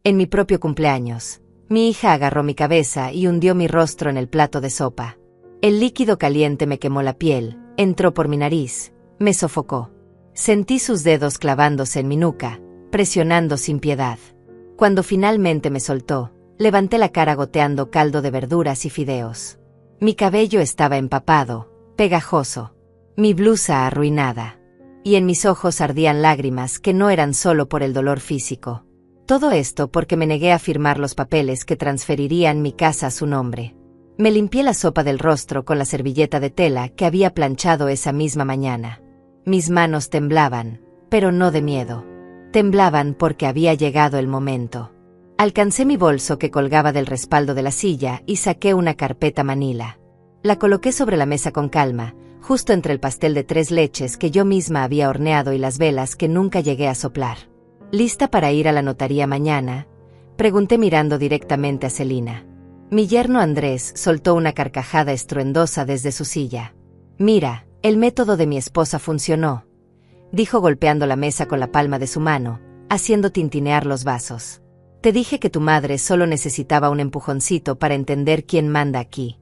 En mi propio cumpleaños. Mi hija agarró mi cabeza y hundió mi rostro en el plato de sopa. El líquido caliente me quemó la piel, entró por mi nariz, me sofocó. Sentí sus dedos clavándose en mi nuca, presionando sin piedad. Cuando finalmente me soltó, levanté la cara goteando caldo de verduras y fideos. Mi cabello estaba empapado, pegajoso. Mi blusa arruinada. Y en mis ojos ardían lágrimas que no eran solo por el dolor físico. Todo esto porque me negué a firmar los papeles que transferirían mi casa a su nombre. Me limpié la sopa del rostro con la servilleta de tela que había planchado esa misma mañana. Mis manos temblaban, pero no de miedo. Temblaban porque había llegado el momento. Alcancé mi bolso que colgaba del respaldo de la silla y saqué una carpeta manila. La coloqué sobre la mesa con calma, justo entre el pastel de 3 leches que yo misma había horneado y las velas que nunca llegué a soplar. ¿Lista para ir a la notaría mañana?, pregunté mirando directamente a Celina. Mi yerno Andrés soltó una carcajada estruendosa desde su silla. «Mira, el método de mi esposa funcionó», dijo golpeando la mesa con la palma de su mano, haciendo tintinear los vasos. «Te dije que tu madre solo necesitaba un empujoncito para entender quién manda aquí».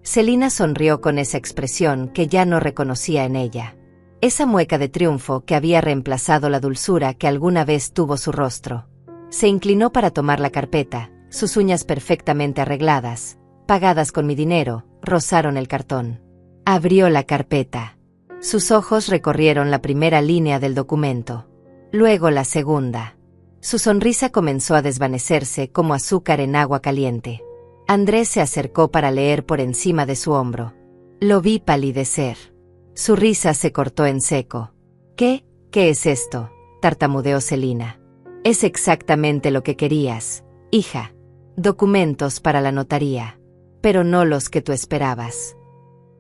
Celina sonrió con esa expresión que ya no reconocía en ella. Esa mueca de triunfo que había reemplazado la dulzura que alguna vez tuvo su rostro. Se inclinó para tomar la carpeta, sus uñas perfectamente arregladas, pagadas con mi dinero, rozaron el cartón. Abrió la carpeta. Sus ojos recorrieron la primera línea del documento. Luego la segunda. Su sonrisa comenzó a desvanecerse como azúcar en agua caliente. Andrés se acercó para leer por encima de su hombro. Lo vi palidecer. Su risa se cortó en seco. ¿Qué es esto?, tartamudeó Celina. Es exactamente lo que querías, hija. Documentos para la notaría. Pero no los que tú esperabas.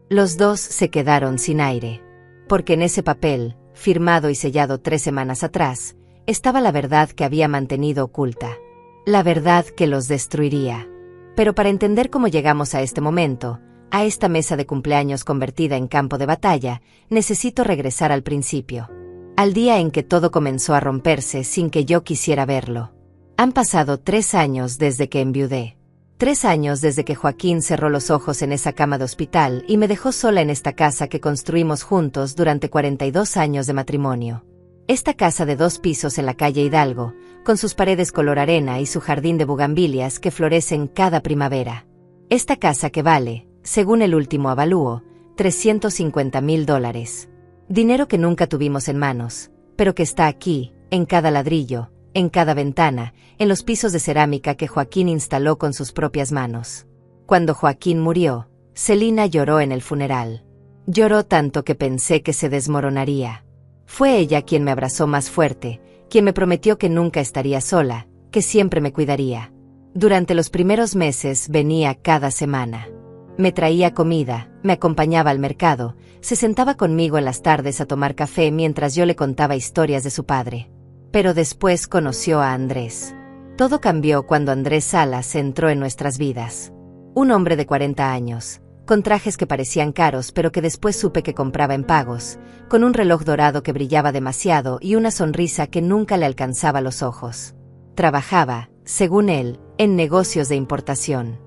Los dos se quedaron sin aire. Porque en ese papel, firmado y sellado 3 semanas atrás, estaba la verdad que había mantenido oculta. La verdad que los destruiría. Pero para entender cómo llegamos a este momento, a esta mesa de cumpleaños convertida en campo de batalla, necesito regresar al principio. Al día en que todo comenzó a romperse sin que yo quisiera verlo. Han pasado 3 años desde que enviudé. 3 años desde que Joaquín cerró los ojos en esa cama de hospital y me dejó sola en esta casa que construimos juntos durante 42 años de matrimonio. Esta casa de 2 pisos en la calle Hidalgo, con sus paredes color arena y su jardín de bugambilias que florecen cada primavera. Esta casa que vale, según el último avalúo, $350,000. Dinero que nunca tuvimos en manos, pero que está aquí, en cada ladrillo, en cada ventana, en los pisos de cerámica que Joaquín instaló con sus propias manos. Cuando Joaquín murió, Celina lloró en el funeral. Lloró tanto que pensé que se desmoronaría. Fue ella quien me abrazó más fuerte, quien me prometió que nunca estaría sola, que siempre me cuidaría. Durante los primeros meses venía cada semana. Me traía comida, me acompañaba al mercado, se sentaba conmigo en las tardes a tomar café mientras yo le contaba historias de su padre. Pero después conoció a Andrés. Todo cambió cuando Andrés Salas entró en nuestras vidas. Un hombre de 40 años, con trajes que parecían caros pero que después supe que compraba en pagos, con un reloj dorado que brillaba demasiado y una sonrisa que nunca le alcanzaba los ojos. Trabajaba, según él, en negocios de importación.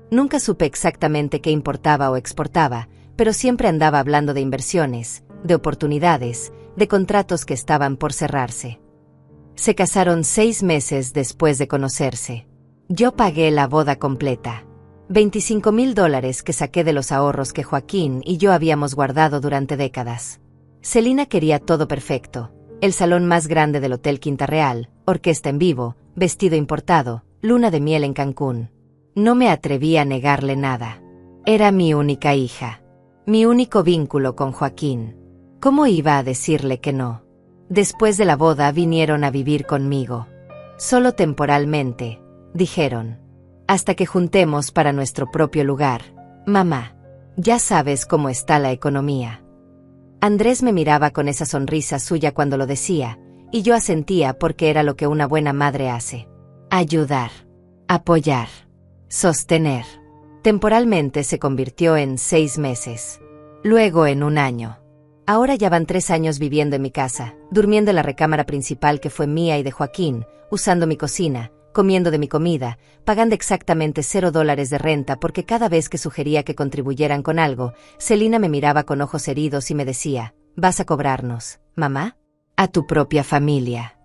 Nunca supe exactamente qué importaba o exportaba, pero siempre andaba hablando de inversiones, de oportunidades, de contratos que estaban por cerrarse. Se casaron 6 meses después de conocerse. Yo pagué la boda completa. $25,000 que saqué de los ahorros que Joaquín y yo habíamos guardado durante décadas. Celina quería todo perfecto. El salón más grande del Hotel Quinta Real, orquesta en vivo, vestido importado, luna de miel en Cancún. No me atreví a negarle nada. Era mi única hija. Mi único vínculo con Joaquín. ¿Cómo iba a decirle que no? Después de la boda vinieron a vivir conmigo. Solo temporalmente, dijeron. Hasta que juntemos para nuestro propio lugar. Mamá, ya sabes cómo está la economía. Andrés me miraba con esa sonrisa suya cuando lo decía, y yo asentía porque era lo que una buena madre hace. Ayudar. Apoyar. Sostener. Temporalmente se convirtió en 6 meses. Luego en 1 año. Ahora ya van 3 años viviendo en mi casa, durmiendo en la recámara principal que fue mía y de Joaquín, usando mi cocina, comiendo de mi comida, pagando exactamente $0 de renta porque cada vez que sugería que contribuyeran con algo, Selina me miraba con ojos heridos y me decía, ¿vas a cobrarnos, mamá? A tu propia familia.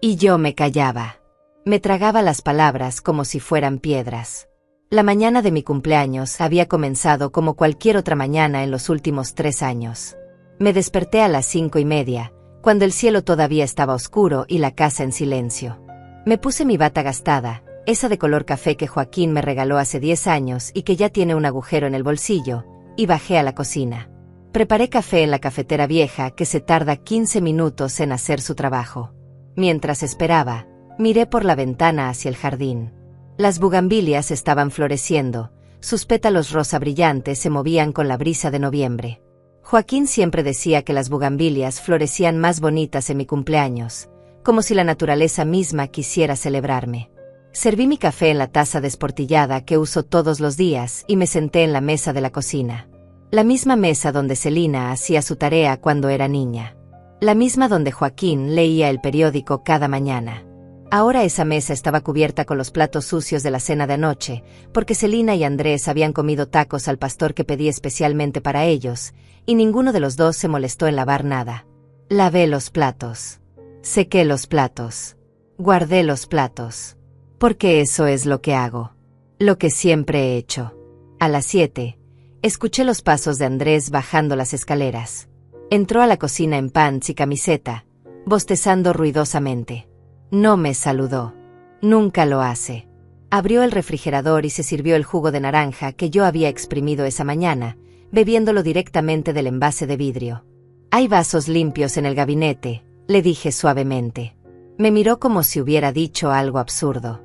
Y yo me callaba. Me tragaba las palabras como si fueran piedras. La mañana de mi cumpleaños había comenzado como cualquier otra mañana en los últimos 3 años. Me desperté a las 5:30, cuando el cielo todavía estaba oscuro y la casa en silencio. Me puse mi bata gastada, esa de color café que Joaquín me regaló hace 10 años y que ya tiene un agujero en el bolsillo, y bajé a la cocina. Preparé café en la cafetera vieja que se tarda 15 minutos en hacer su trabajo. Mientras esperaba, miré por la ventana hacia el jardín. Las bugambilias estaban floreciendo, sus pétalos rosa brillantes se movían con la brisa de noviembre. Joaquín siempre decía que las bugambilias florecían más bonitas en mi cumpleaños, como si la naturaleza misma quisiera celebrarme. Serví mi café en la taza desportillada que uso todos los días y me senté en la mesa de la cocina. La misma mesa donde Selina hacía su tarea cuando era niña. La misma donde Joaquín leía el periódico cada mañana. Ahora esa mesa estaba cubierta con los platos sucios de la cena de anoche, porque Selina y Andrés habían comido tacos al pastor que pedí especialmente para ellos, y ninguno de los dos se molestó en lavar nada. Lavé los platos. Sequé los platos. Guardé los platos. Porque eso es lo que hago. Lo que siempre he hecho. A las 7, escuché los pasos de Andrés bajando las escaleras. Entró a la cocina en pants y camiseta, bostezando ruidosamente. No me saludó. Nunca lo hace. Abrió el refrigerador y se sirvió el jugo de naranja que yo había exprimido esa mañana, bebiéndolo directamente del envase de vidrio. Hay vasos limpios en el gabinete, le dije suavemente. Me miró como si hubiera dicho algo absurdo.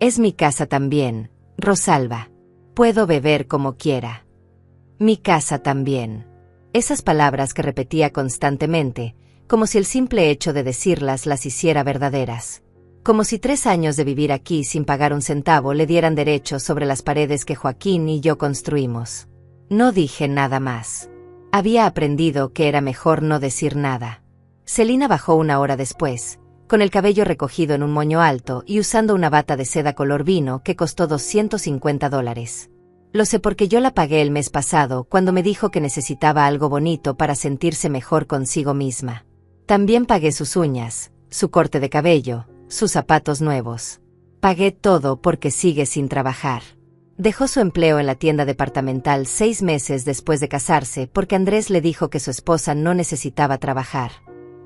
Es mi casa también, Rosalba. Puedo beber como quiera. Mi casa también. Esas palabras que repetía constantemente, como si el simple hecho de decirlas las hiciera verdaderas. Como si 3 años de vivir aquí sin pagar un centavo le dieran derechos sobre las paredes que Joaquín y yo construimos. No dije nada más. Había aprendido que era mejor no decir nada. Selina bajó 1 hora después, con el cabello recogido en un moño alto y usando una bata de seda color vino que costó $250. Lo sé porque yo la pagué el mes pasado cuando me dijo que necesitaba algo bonito para sentirse mejor consigo misma. También pagué sus uñas, su corte de cabello, sus zapatos nuevos. Pagué todo porque sigue sin trabajar. Dejó su empleo en la tienda departamental 6 meses después de casarse porque Andrés le dijo que su esposa no necesitaba trabajar.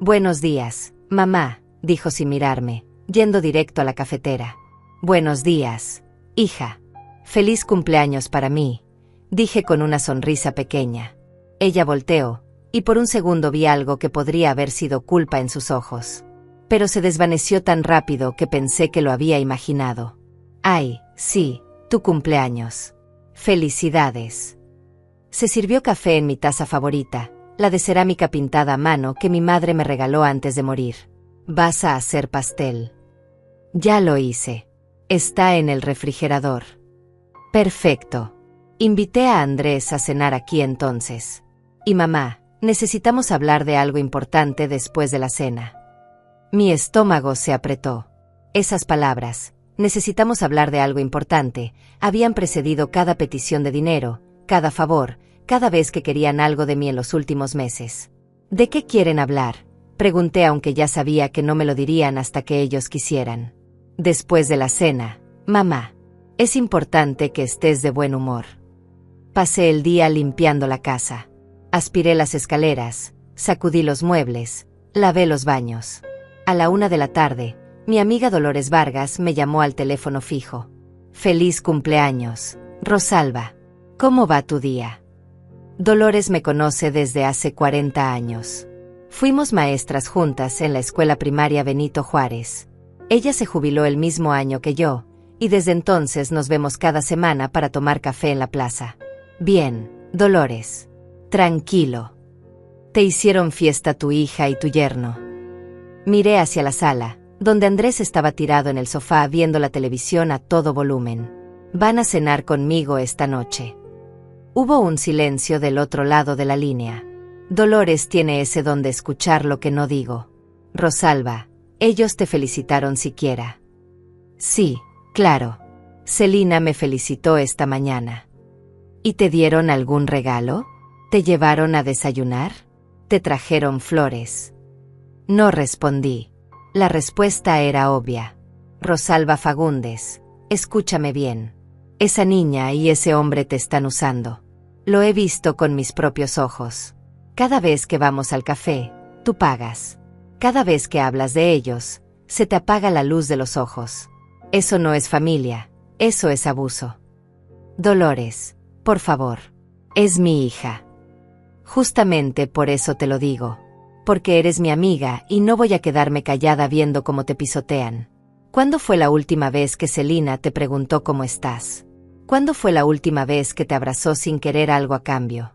Buenos días, mamá, dijo sin mirarme, yendo directo a la cafetera. Buenos días, hija. Feliz cumpleaños para mí, dije con una sonrisa pequeña. Ella volteó, y por un segundo vi algo que podría haber sido culpa en sus ojos. Pero se desvaneció tan rápido que pensé que lo había imaginado. Ay, sí, tu cumpleaños. Felicidades. Se sirvió café en mi taza favorita, la de cerámica pintada a mano que mi madre me regaló antes de morir. ¿Vas a hacer pastel? Ya lo hice. Está en el refrigerador. Perfecto. Invité a Andrés a cenar aquí entonces. Y mamá, necesitamos hablar de algo importante después de la cena. Mi estómago se apretó. Esas palabras, necesitamos hablar de algo importante, habían precedido cada petición de dinero, cada favor, cada vez que querían algo de mí en los últimos meses. ¿De qué quieren hablar?, pregunté aunque ya sabía que no me lo dirían hasta que ellos quisieran. Después de la cena, mamá. Es importante que estés de buen humor. Pasé el día limpiando la casa. Aspiré las escaleras, sacudí los muebles, lavé los baños. A la 1 de la tarde, mi amiga Dolores Vargas me llamó al teléfono fijo. Feliz cumpleaños, Rosalba. ¿Cómo va tu día? Dolores me conoce desde hace 40 años. Fuimos maestras juntas en la escuela primaria Benito Juárez. Ella se jubiló el mismo año que yo, y desde entonces nos vemos cada semana para tomar café en la plaza. Bien, Dolores. Tranquilo. Te hicieron fiesta tu hija y tu yerno. Miré hacia la sala, donde Andrés estaba tirado en el sofá viendo la televisión a todo volumen. Van a cenar conmigo esta noche. Hubo un silencio del otro lado de la línea. Dolores tiene ese don de escuchar lo que no digo. Rosalba, ellos te felicitaron siquiera. Sí, claro. Celina me felicitó esta mañana. ¿Y te dieron algún regalo? ¿Te llevaron a desayunar? ¿Te trajeron flores? No respondí. La respuesta era obvia. Rosalba Fagundes, escúchame bien. Esa niña y ese hombre te están usando. Lo he visto con mis propios ojos. Cada vez que vamos al café, tú pagas. Cada vez que hablas de ellos, se te apaga la luz de los ojos. Eso no es familia, eso es abuso. Dolores, por favor. Es mi hija. Justamente por eso te lo digo. Porque eres mi amiga y no voy a quedarme callada viendo cómo te pisotean. ¿Cuándo fue la última vez que Celina te preguntó cómo estás? ¿Cuándo fue la última vez que te abrazó sin querer algo a cambio?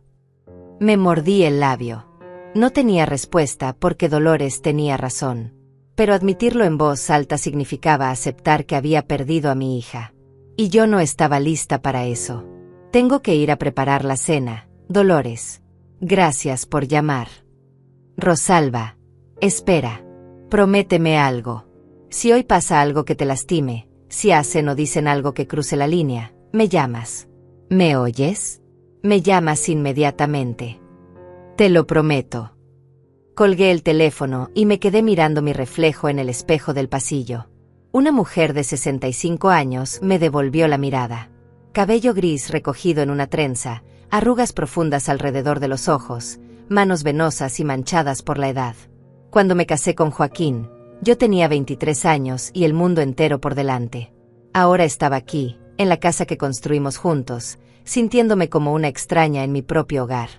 Me mordí el labio. No tenía respuesta porque Dolores tenía razón. Pero admitirlo en voz alta significaba aceptar que había perdido a mi hija. Y yo no estaba lista para eso. Tengo que ir a preparar la cena, Dolores. Gracias por llamar. Rosalba, espera. Prométeme algo. Si hoy pasa algo que te lastime, si hacen o dicen algo que cruce la línea, me llamas. ¿Me oyes? Me llamas inmediatamente. Te lo prometo. Colgué el teléfono y me quedé mirando mi reflejo en el espejo del pasillo. Una mujer de 65 años me devolvió la mirada. Cabello gris recogido en una trenza, arrugas profundas alrededor de los ojos, manos venosas y manchadas por la edad. Cuando me casé con Joaquín, yo tenía 23 años y el mundo entero por delante. Ahora estaba aquí, en la casa que construimos juntos, sintiéndome como una extraña en mi propio hogar.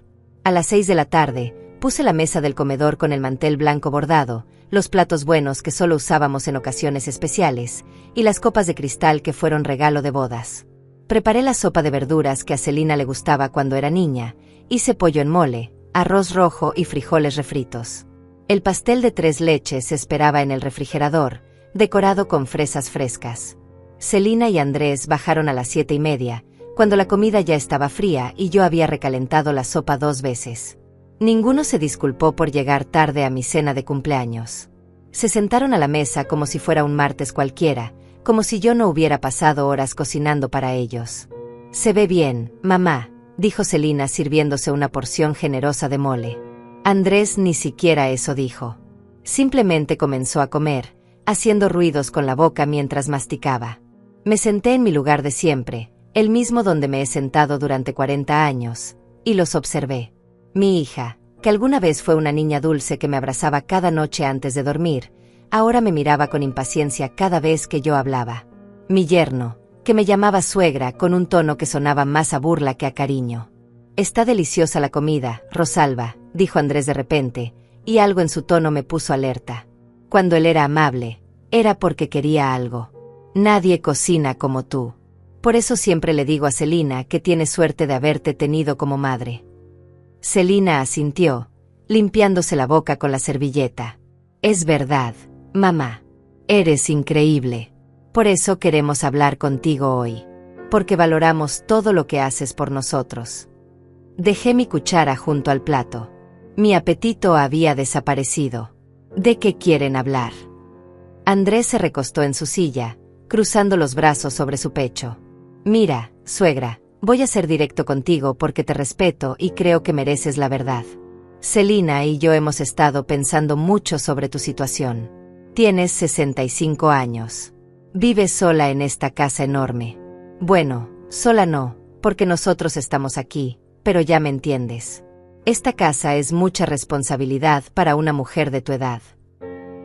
A las 6 de la tarde, puse la mesa del comedor con el mantel blanco bordado, los platos buenos que solo usábamos en ocasiones especiales, y las copas de cristal que fueron regalo de bodas. Preparé la sopa de verduras que a Celina le gustaba cuando era niña, hice pollo en mole, arroz rojo y frijoles refritos. El pastel de 3 leches esperaba en el refrigerador, decorado con fresas frescas. Celina y Andrés bajaron a las 7:30, cuando la comida ya estaba fría y yo había recalentado la sopa 2 veces. Ninguno se disculpó por llegar tarde a mi cena de cumpleaños. Se sentaron a la mesa como si fuera un martes cualquiera, como si yo no hubiera pasado horas cocinando para ellos. «Se ve bien, mamá», dijo Celina sirviéndose una porción generosa de mole. Andrés ni siquiera eso dijo. Simplemente comenzó a comer, haciendo ruidos con la boca mientras masticaba. Me senté en mi lugar de siempre, el mismo donde me he sentado durante 40 años, y los observé. Mi hija, que alguna vez fue una niña dulce que me abrazaba cada noche antes de dormir, ahora me miraba con impaciencia cada vez que yo hablaba. Mi yerno, que me llamaba suegra con un tono que sonaba más a burla que a cariño. «Está deliciosa la comida, Rosalba», dijo Andrés de repente, y algo en su tono me puso alerta. Cuando él era amable, era porque quería algo. «Nadie cocina como tú. Por eso siempre le digo a Celina que tiene suerte de haberte tenido como madre». Celina asintió, limpiándose la boca con la servilleta. «Es verdad, mamá. Eres increíble. Por eso queremos hablar contigo hoy. Porque valoramos todo lo que haces por nosotros». Dejé mi cuchara junto al plato. Mi apetito había desaparecido. ¿De qué quieren hablar? Andrés se recostó en su silla, cruzando los brazos sobre su pecho. «Mira, suegra, voy a ser directo contigo porque te respeto y creo que mereces la verdad. Celina y yo hemos estado pensando mucho sobre tu situación. Tienes 65 años. Vives sola en esta casa enorme. Bueno, sola no, porque nosotros estamos aquí, pero ya me entiendes. Esta casa es mucha responsabilidad para una mujer de tu edad».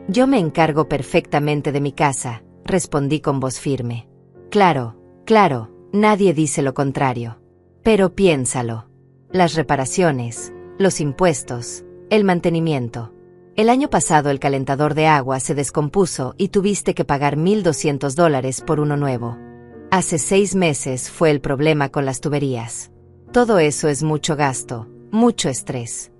«Yo me encargo perfectamente de mi casa», respondí con voz firme. «Claro, claro, nadie dice lo contrario. Pero piénsalo. Las reparaciones, los impuestos, el mantenimiento. El año pasado el calentador de agua se descompuso y tuviste que pagar $1,200 por uno nuevo. Hace 6 meses fue el problema con las tuberías. Todo eso es mucho gasto, mucho estrés.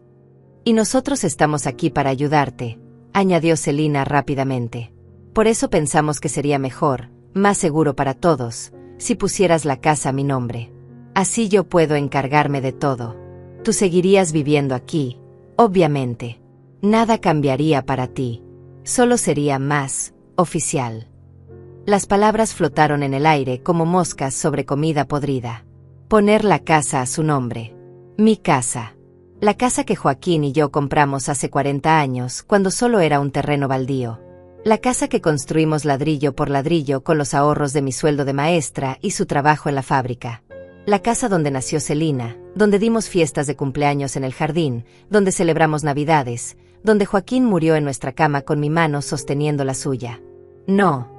Y nosotros estamos aquí para ayudarte», añadió Celina rápidamente. «Por eso pensamos que sería mejor, más seguro para todos, si pusieras la casa a mi nombre. Así yo puedo encargarme de todo. Tú seguirías viviendo aquí, obviamente. Nada cambiaría para ti. Solo sería más oficial». Las palabras flotaron en el aire como moscas sobre comida podrida. Poner la casa a su nombre. Mi casa. La casa que Joaquín y yo compramos hace 40 años, cuando solo era un terreno baldío. La casa que construimos ladrillo por ladrillo con los ahorros de mi sueldo de maestra y su trabajo en la fábrica. La casa donde nació Celina, donde dimos fiestas de cumpleaños en el jardín, donde celebramos Navidades, donde Joaquín murió en nuestra cama con mi mano sosteniendo la suya. No,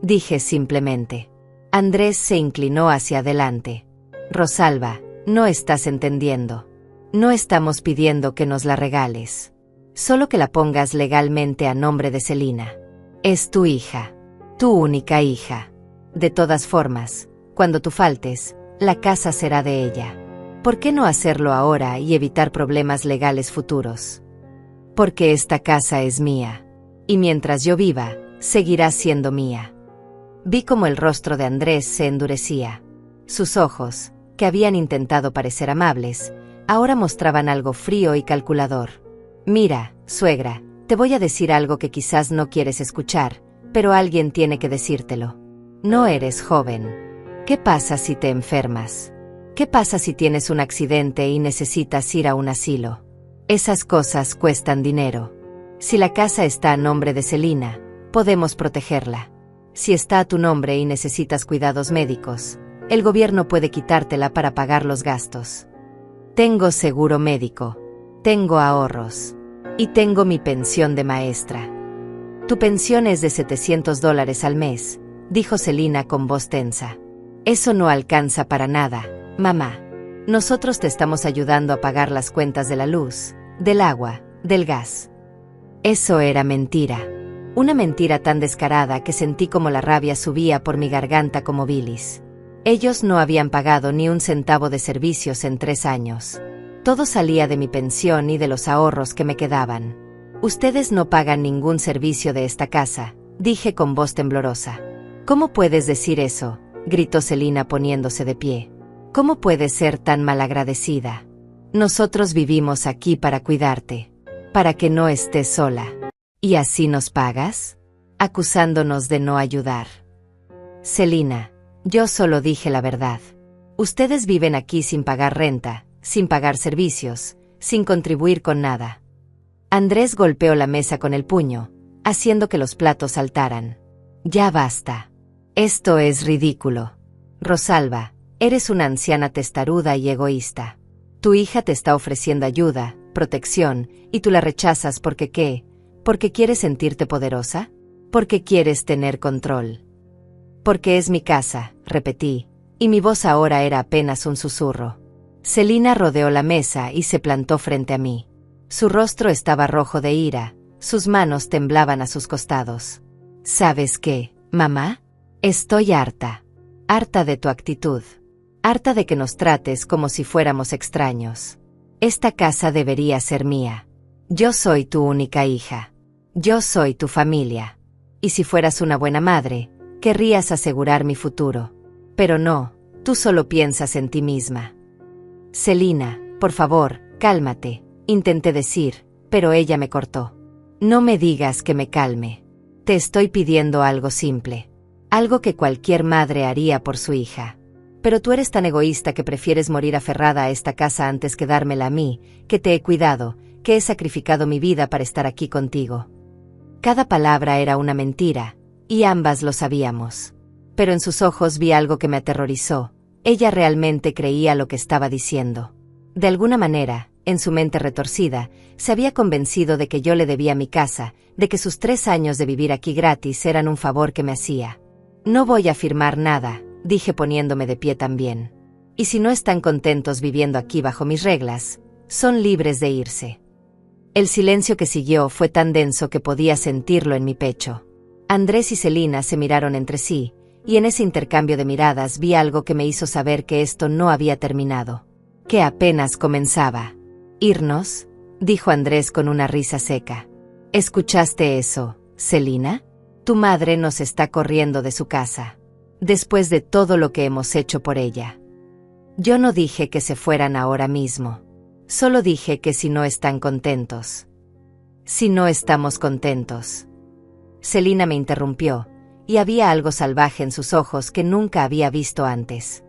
dije simplemente. Andrés se inclinó hacia adelante. Rosalba, no estás entendiendo. No estamos pidiendo que nos la regales. Solo que la pongas legalmente a nombre de Celina. Es tu hija. Tu única hija. De todas formas, cuando tú faltes, la casa será de ella. ¿Por qué no hacerlo ahora y evitar problemas legales futuros? Porque esta casa es mía. Y mientras yo viva, seguirá siendo mía. Vi cómo el rostro de Andrés se endurecía. Sus ojos, que habían intentado parecer amables, ahora mostraban algo frío y calculador. Mira, suegra, te voy a decir algo que quizás no quieres escuchar, pero alguien tiene que decírtelo. No eres joven. ¿Qué pasa si te enfermas? ¿Qué pasa si tienes un accidente y necesitas ir a un asilo? Esas cosas cuestan dinero. Si la casa está a nombre de Celina, podemos protegerla. Si está a tu nombre y necesitas cuidados médicos, el gobierno puede quitártela para pagar los gastos. Tengo seguro médico. Tengo ahorros. Y tengo mi pensión de maestra. Tu pensión es de $700 al mes, dijo Celina con voz tensa. Eso no alcanza para nada, mamá. Nosotros te estamos ayudando a pagar las cuentas de la luz, del agua, del gas. Eso era mentira. Una mentira tan descarada que sentí como la rabia subía por mi garganta como bilis. Ellos no habían pagado ni un centavo de servicios en 3 años. Todo salía de mi pensión y de los ahorros que me quedaban. Ustedes no pagan ningún servicio de esta casa, dije con voz temblorosa. ¿Cómo puedes decir eso?, gritó Celina poniéndose de pie. ¿Cómo puedes ser tan malagradecida? Nosotros vivimos aquí para cuidarte, para que no estés sola. ¿Y así nos pagas? Acusándonos de no ayudar. Celina, yo solo dije la verdad. Ustedes viven aquí sin pagar renta, sin pagar servicios, sin contribuir con nada. Andrés golpeó la mesa con el puño, haciendo que los platos saltaran. Ya basta. Esto es ridículo. Rosalba, eres una anciana testaruda y egoísta. Tu hija te está ofreciendo ayuda, protección, y tú la rechazas porque ¿qué? ¿Porque quieres sentirte poderosa? ¿Porque quieres tener control? Porque es mi casa, repetí, y mi voz ahora era apenas un susurro. Celina rodeó la mesa y se plantó frente a mí. Su rostro estaba rojo de ira, sus manos temblaban a sus costados. ¿Sabes qué, mamá? Estoy harta. Harta de tu actitud. Harta de que nos trates como si fuéramos extraños. Esta casa debería ser mía. Yo soy tu única hija. Yo soy tu familia. Y si fueras una buena madre, querrías asegurar mi futuro. Pero no, tú solo piensas en ti misma. Celina, por favor, cálmate, intenté decir, pero ella me cortó. No me digas que me calme. Te estoy pidiendo algo simple. Algo que cualquier madre haría por su hija. Pero tú eres tan egoísta que prefieres morir aferrada a esta casa antes que dármela a mí, que te he cuidado, que he sacrificado mi vida para estar aquí contigo. Cada palabra era una mentira, y ambas lo sabíamos. Pero en sus ojos vi algo que me aterrorizó. Ella realmente creía lo que estaba diciendo. De alguna manera, en su mente retorcida, se había convencido de que yo le debía mi casa, de que sus 3 años de vivir aquí gratis eran un favor que me hacía. No voy a firmar nada, dije poniéndome de pie también. Y si no están contentos viviendo aquí bajo mis reglas, son libres de irse. El silencio que siguió fue tan denso que podía sentirlo en mi pecho. Andrés y Celina se miraron entre sí, y en ese intercambio de miradas vi algo que me hizo saber que esto no había terminado. Que apenas comenzaba. ¿Irnos?, dijo Andrés con una risa seca. ¿Escuchaste eso, Celina? Tu madre nos está corriendo de su casa. Después de todo lo que hemos hecho por ella. Yo no dije que se fueran ahora mismo. Solo dije que si no están contentos. Si no estamos contentos. Celina me interrumpió, y había algo salvaje en sus ojos que nunca había visto antes.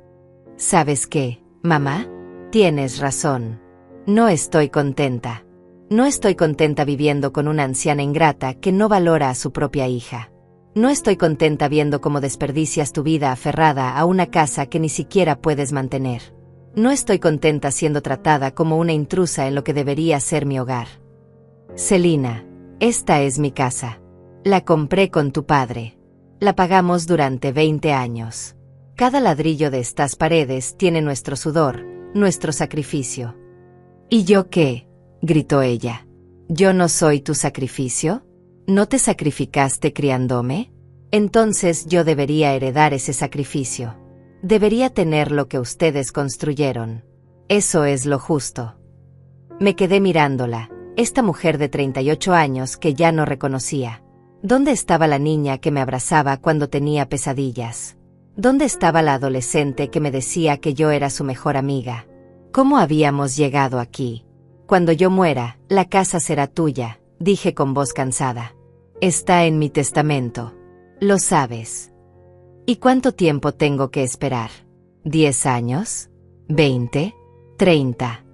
¿Sabes qué, mamá? Tienes razón. No estoy contenta. No estoy contenta viviendo con una anciana ingrata que no valora a su propia hija. No estoy contenta viendo cómo desperdicias tu vida aferrada a una casa que ni siquiera puedes mantener. No estoy contenta siendo tratada como una intrusa en lo que debería ser mi hogar. Celina, esta es mi casa. La compré con tu padre. La pagamos durante 20 años. Cada ladrillo de estas paredes tiene nuestro sudor, nuestro sacrificio. ¿Y yo qué? Gritó ella. ¿Yo no soy tu sacrificio? ¿No te sacrificaste criándome? Entonces yo debería heredar ese sacrificio. Debería tener lo que ustedes construyeron. Eso es lo justo. Me quedé mirándola, esta mujer de 38 años que ya no reconocía. ¿Dónde estaba la niña que me abrazaba cuando tenía pesadillas? ¿Dónde estaba la adolescente que me decía que yo era su mejor amiga? ¿Cómo habíamos llegado aquí? Cuando yo muera, la casa será tuya, dije con voz cansada. Está en mi testamento. Lo sabes. ¿Y cuánto tiempo tengo que esperar? ¿10 años? ¿20? ¿30?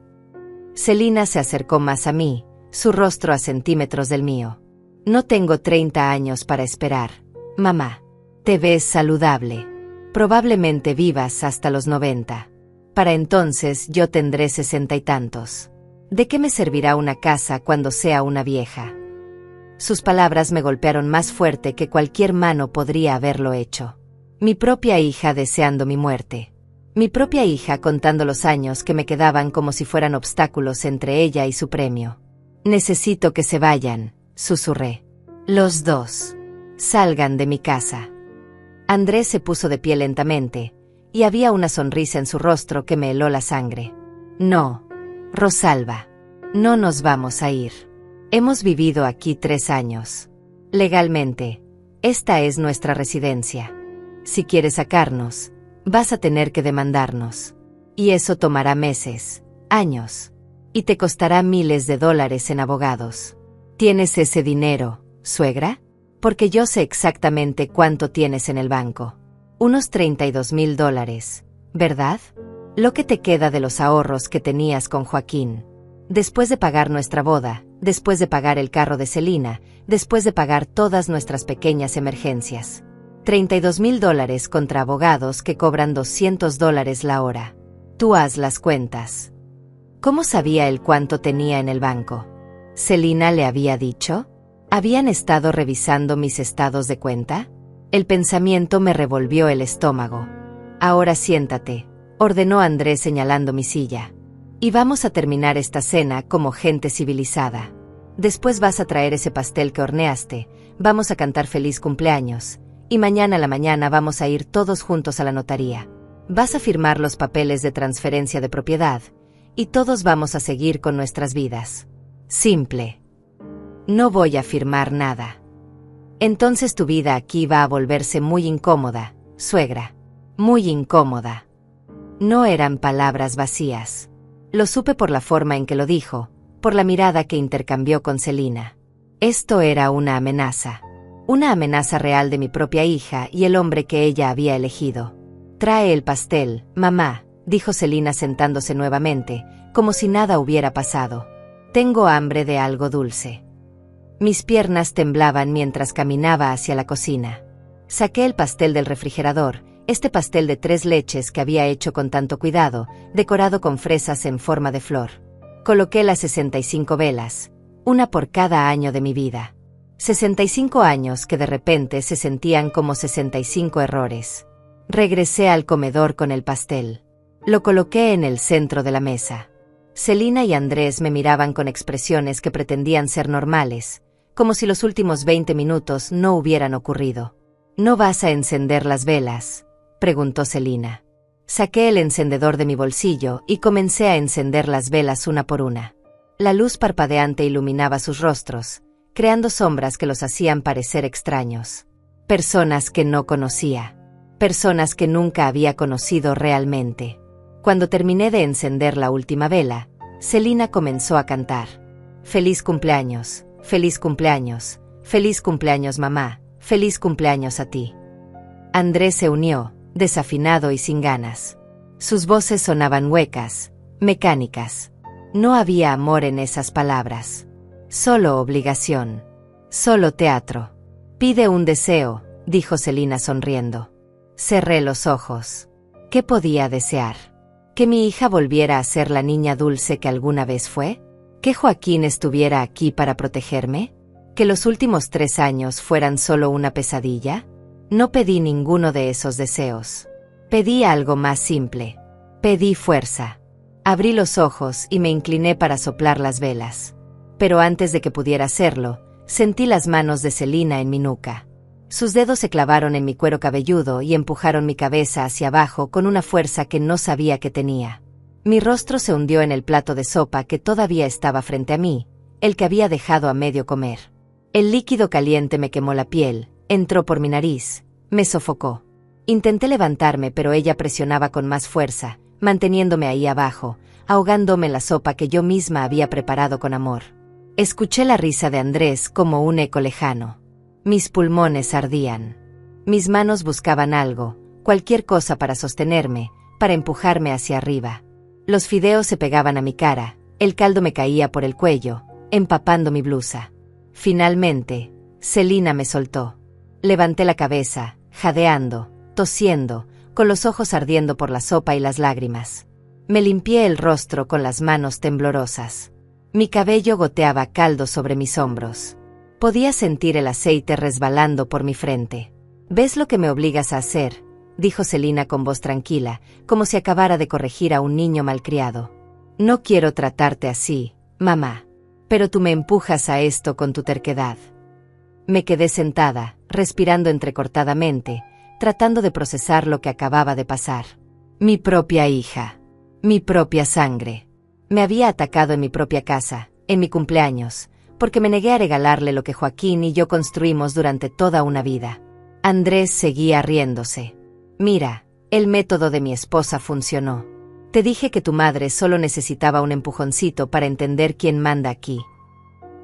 Celina se acercó más a mí, su rostro a centímetros del mío. No tengo 30 años para esperar, mamá. Te ves saludable. Probablemente vivas hasta los 90. Para entonces yo tendré 60 y tantos. ¿De qué me servirá una casa cuando sea una vieja? Sus palabras me golpearon más fuerte que cualquier mano podría haberlo hecho. Mi propia hija deseando mi muerte. Mi propia hija contando los años que me quedaban como si fueran obstáculos entre ella y su premio. Necesito que se vayan, susurré. Los dos. Salgan de mi casa. Andrés se puso de pie lentamente, y había una sonrisa en su rostro que me heló la sangre. No, Rosalba. No nos vamos a ir. Hemos vivido aquí 3 años. Legalmente, esta es nuestra residencia. Si quieres sacarnos, vas a tener que demandarnos. Y eso tomará meses, años. Y te costará miles de dólares en abogados. ¿Tienes ese dinero, suegra? Porque yo sé exactamente cuánto tienes en el banco. Unos $32,000, ¿verdad? Lo que te queda de los ahorros que tenías con Joaquín. Después de pagar nuestra boda, después de pagar el carro de Celina, después de pagar todas nuestras pequeñas emergencias. $32,000 contra abogados que cobran $200 la hora. Tú haz las cuentas. ¿Cómo sabía él cuánto tenía en el banco? ¿Celina le había dicho? ¿Habían estado revisando mis estados de cuenta? El pensamiento me revolvió el estómago. Ahora siéntate, ordenó Andrés señalando mi silla. Y vamos a terminar esta cena como gente civilizada. Después vas a traer ese pastel que horneaste, vamos a cantar feliz cumpleaños. Y mañana a la mañana vamos a ir todos juntos a la notaría. Vas a firmar los papeles de transferencia de propiedad, y todos vamos a seguir con nuestras vidas. Simple. No voy a firmar nada. Entonces tu vida aquí va a volverse muy incómoda, suegra. Muy incómoda. No eran palabras vacías. Lo supe por la forma en que lo dijo, por la mirada que intercambió con Celina. Esto era una amenaza. Una amenaza real de mi propia hija y el hombre que ella había elegido. Trae el pastel, mamá, dijo Celina sentándose nuevamente, como si nada hubiera pasado. Tengo hambre de algo dulce. Mis piernas temblaban mientras caminaba hacia la cocina. Saqué el pastel del refrigerador, este pastel de 3 leches que había hecho con tanto cuidado, decorado con fresas en forma de flor. Coloqué las 65 velas, una por cada año de mi vida. 65 años que de repente se sentían como 65 errores. Regresé al comedor con el pastel. Lo coloqué en el centro de la mesa. Celina y Andrés me miraban con expresiones que pretendían ser normales, como si los últimos 20 minutos no hubieran ocurrido. ¿No vas a encender las velas?, preguntó Celina. Saqué el encendedor de mi bolsillo y comencé a encender las velas una por una. La luz parpadeante iluminaba sus rostros, creando sombras que los hacían parecer extraños. Personas que no conocía. Personas que nunca había conocido realmente. Cuando terminé de encender la última vela, Celina comenzó a cantar. Feliz cumpleaños, feliz cumpleaños, feliz cumpleaños mamá, Feliz cumpleaños a ti. Andrés se unió, desafinado y sin ganas. Sus voces sonaban huecas, mecánicas. No había amor en esas palabras. Solo obligación. Solo teatro. Pide un deseo, dijo Celina sonriendo. Cerré los ojos. ¿Qué podía desear? ¿Que mi hija volviera a ser la niña dulce que alguna vez fue? ¿Que Joaquín estuviera aquí para protegerme? ¿Que los últimos 3 años fueran solo una pesadilla? No pedí ninguno de esos deseos. Pedí algo más simple. Pedí fuerza. Abrí los ojos y me incliné para soplar las velas. Pero antes de que pudiera hacerlo, sentí las manos de Celina en mi nuca. Sus dedos se clavaron en mi cuero cabelludo y empujaron mi cabeza hacia abajo con una fuerza que no sabía que tenía. Mi rostro se hundió en el plato de sopa que todavía estaba frente a mí, el que había dejado a medio comer. El líquido caliente me quemó la piel, entró por mi nariz, me sofocó. Intenté levantarme, pero ella presionaba con más fuerza, manteniéndome ahí abajo, ahogándome en la sopa que yo misma había preparado con amor. Escuché la risa de Andrés como un eco lejano. Mis pulmones ardían. Mis manos buscaban algo, cualquier cosa para sostenerme, para empujarme hacia arriba. Los fideos se pegaban a mi cara, el caldo me caía por el cuello, empapando mi blusa. Finalmente, Celina me soltó. Levanté la cabeza, jadeando, tosiendo, con los ojos ardiendo por la sopa y las lágrimas. Me limpié el rostro con las manos temblorosas. Mi cabello goteaba caldo sobre mis hombros. Podía sentir el aceite resbalando por mi frente. «¿Ves lo que me obligas a hacer?», dijo Celina con voz tranquila, como si acabara de corregir a un niño malcriado. «No quiero tratarte así, mamá. Pero tú me empujas a esto con tu terquedad». Me quedé sentada, respirando entrecortadamente, tratando de procesar lo que acababa de pasar. Mi propia hija. Mi propia sangre. Me había atacado en mi propia casa, en mi cumpleaños, porque me negué a regalarle lo que Joaquín y yo construimos durante toda una vida. Andrés seguía riéndose. «Mira, el método de mi esposa funcionó. Te dije que tu madre solo necesitaba un empujoncito para entender quién manda aquí».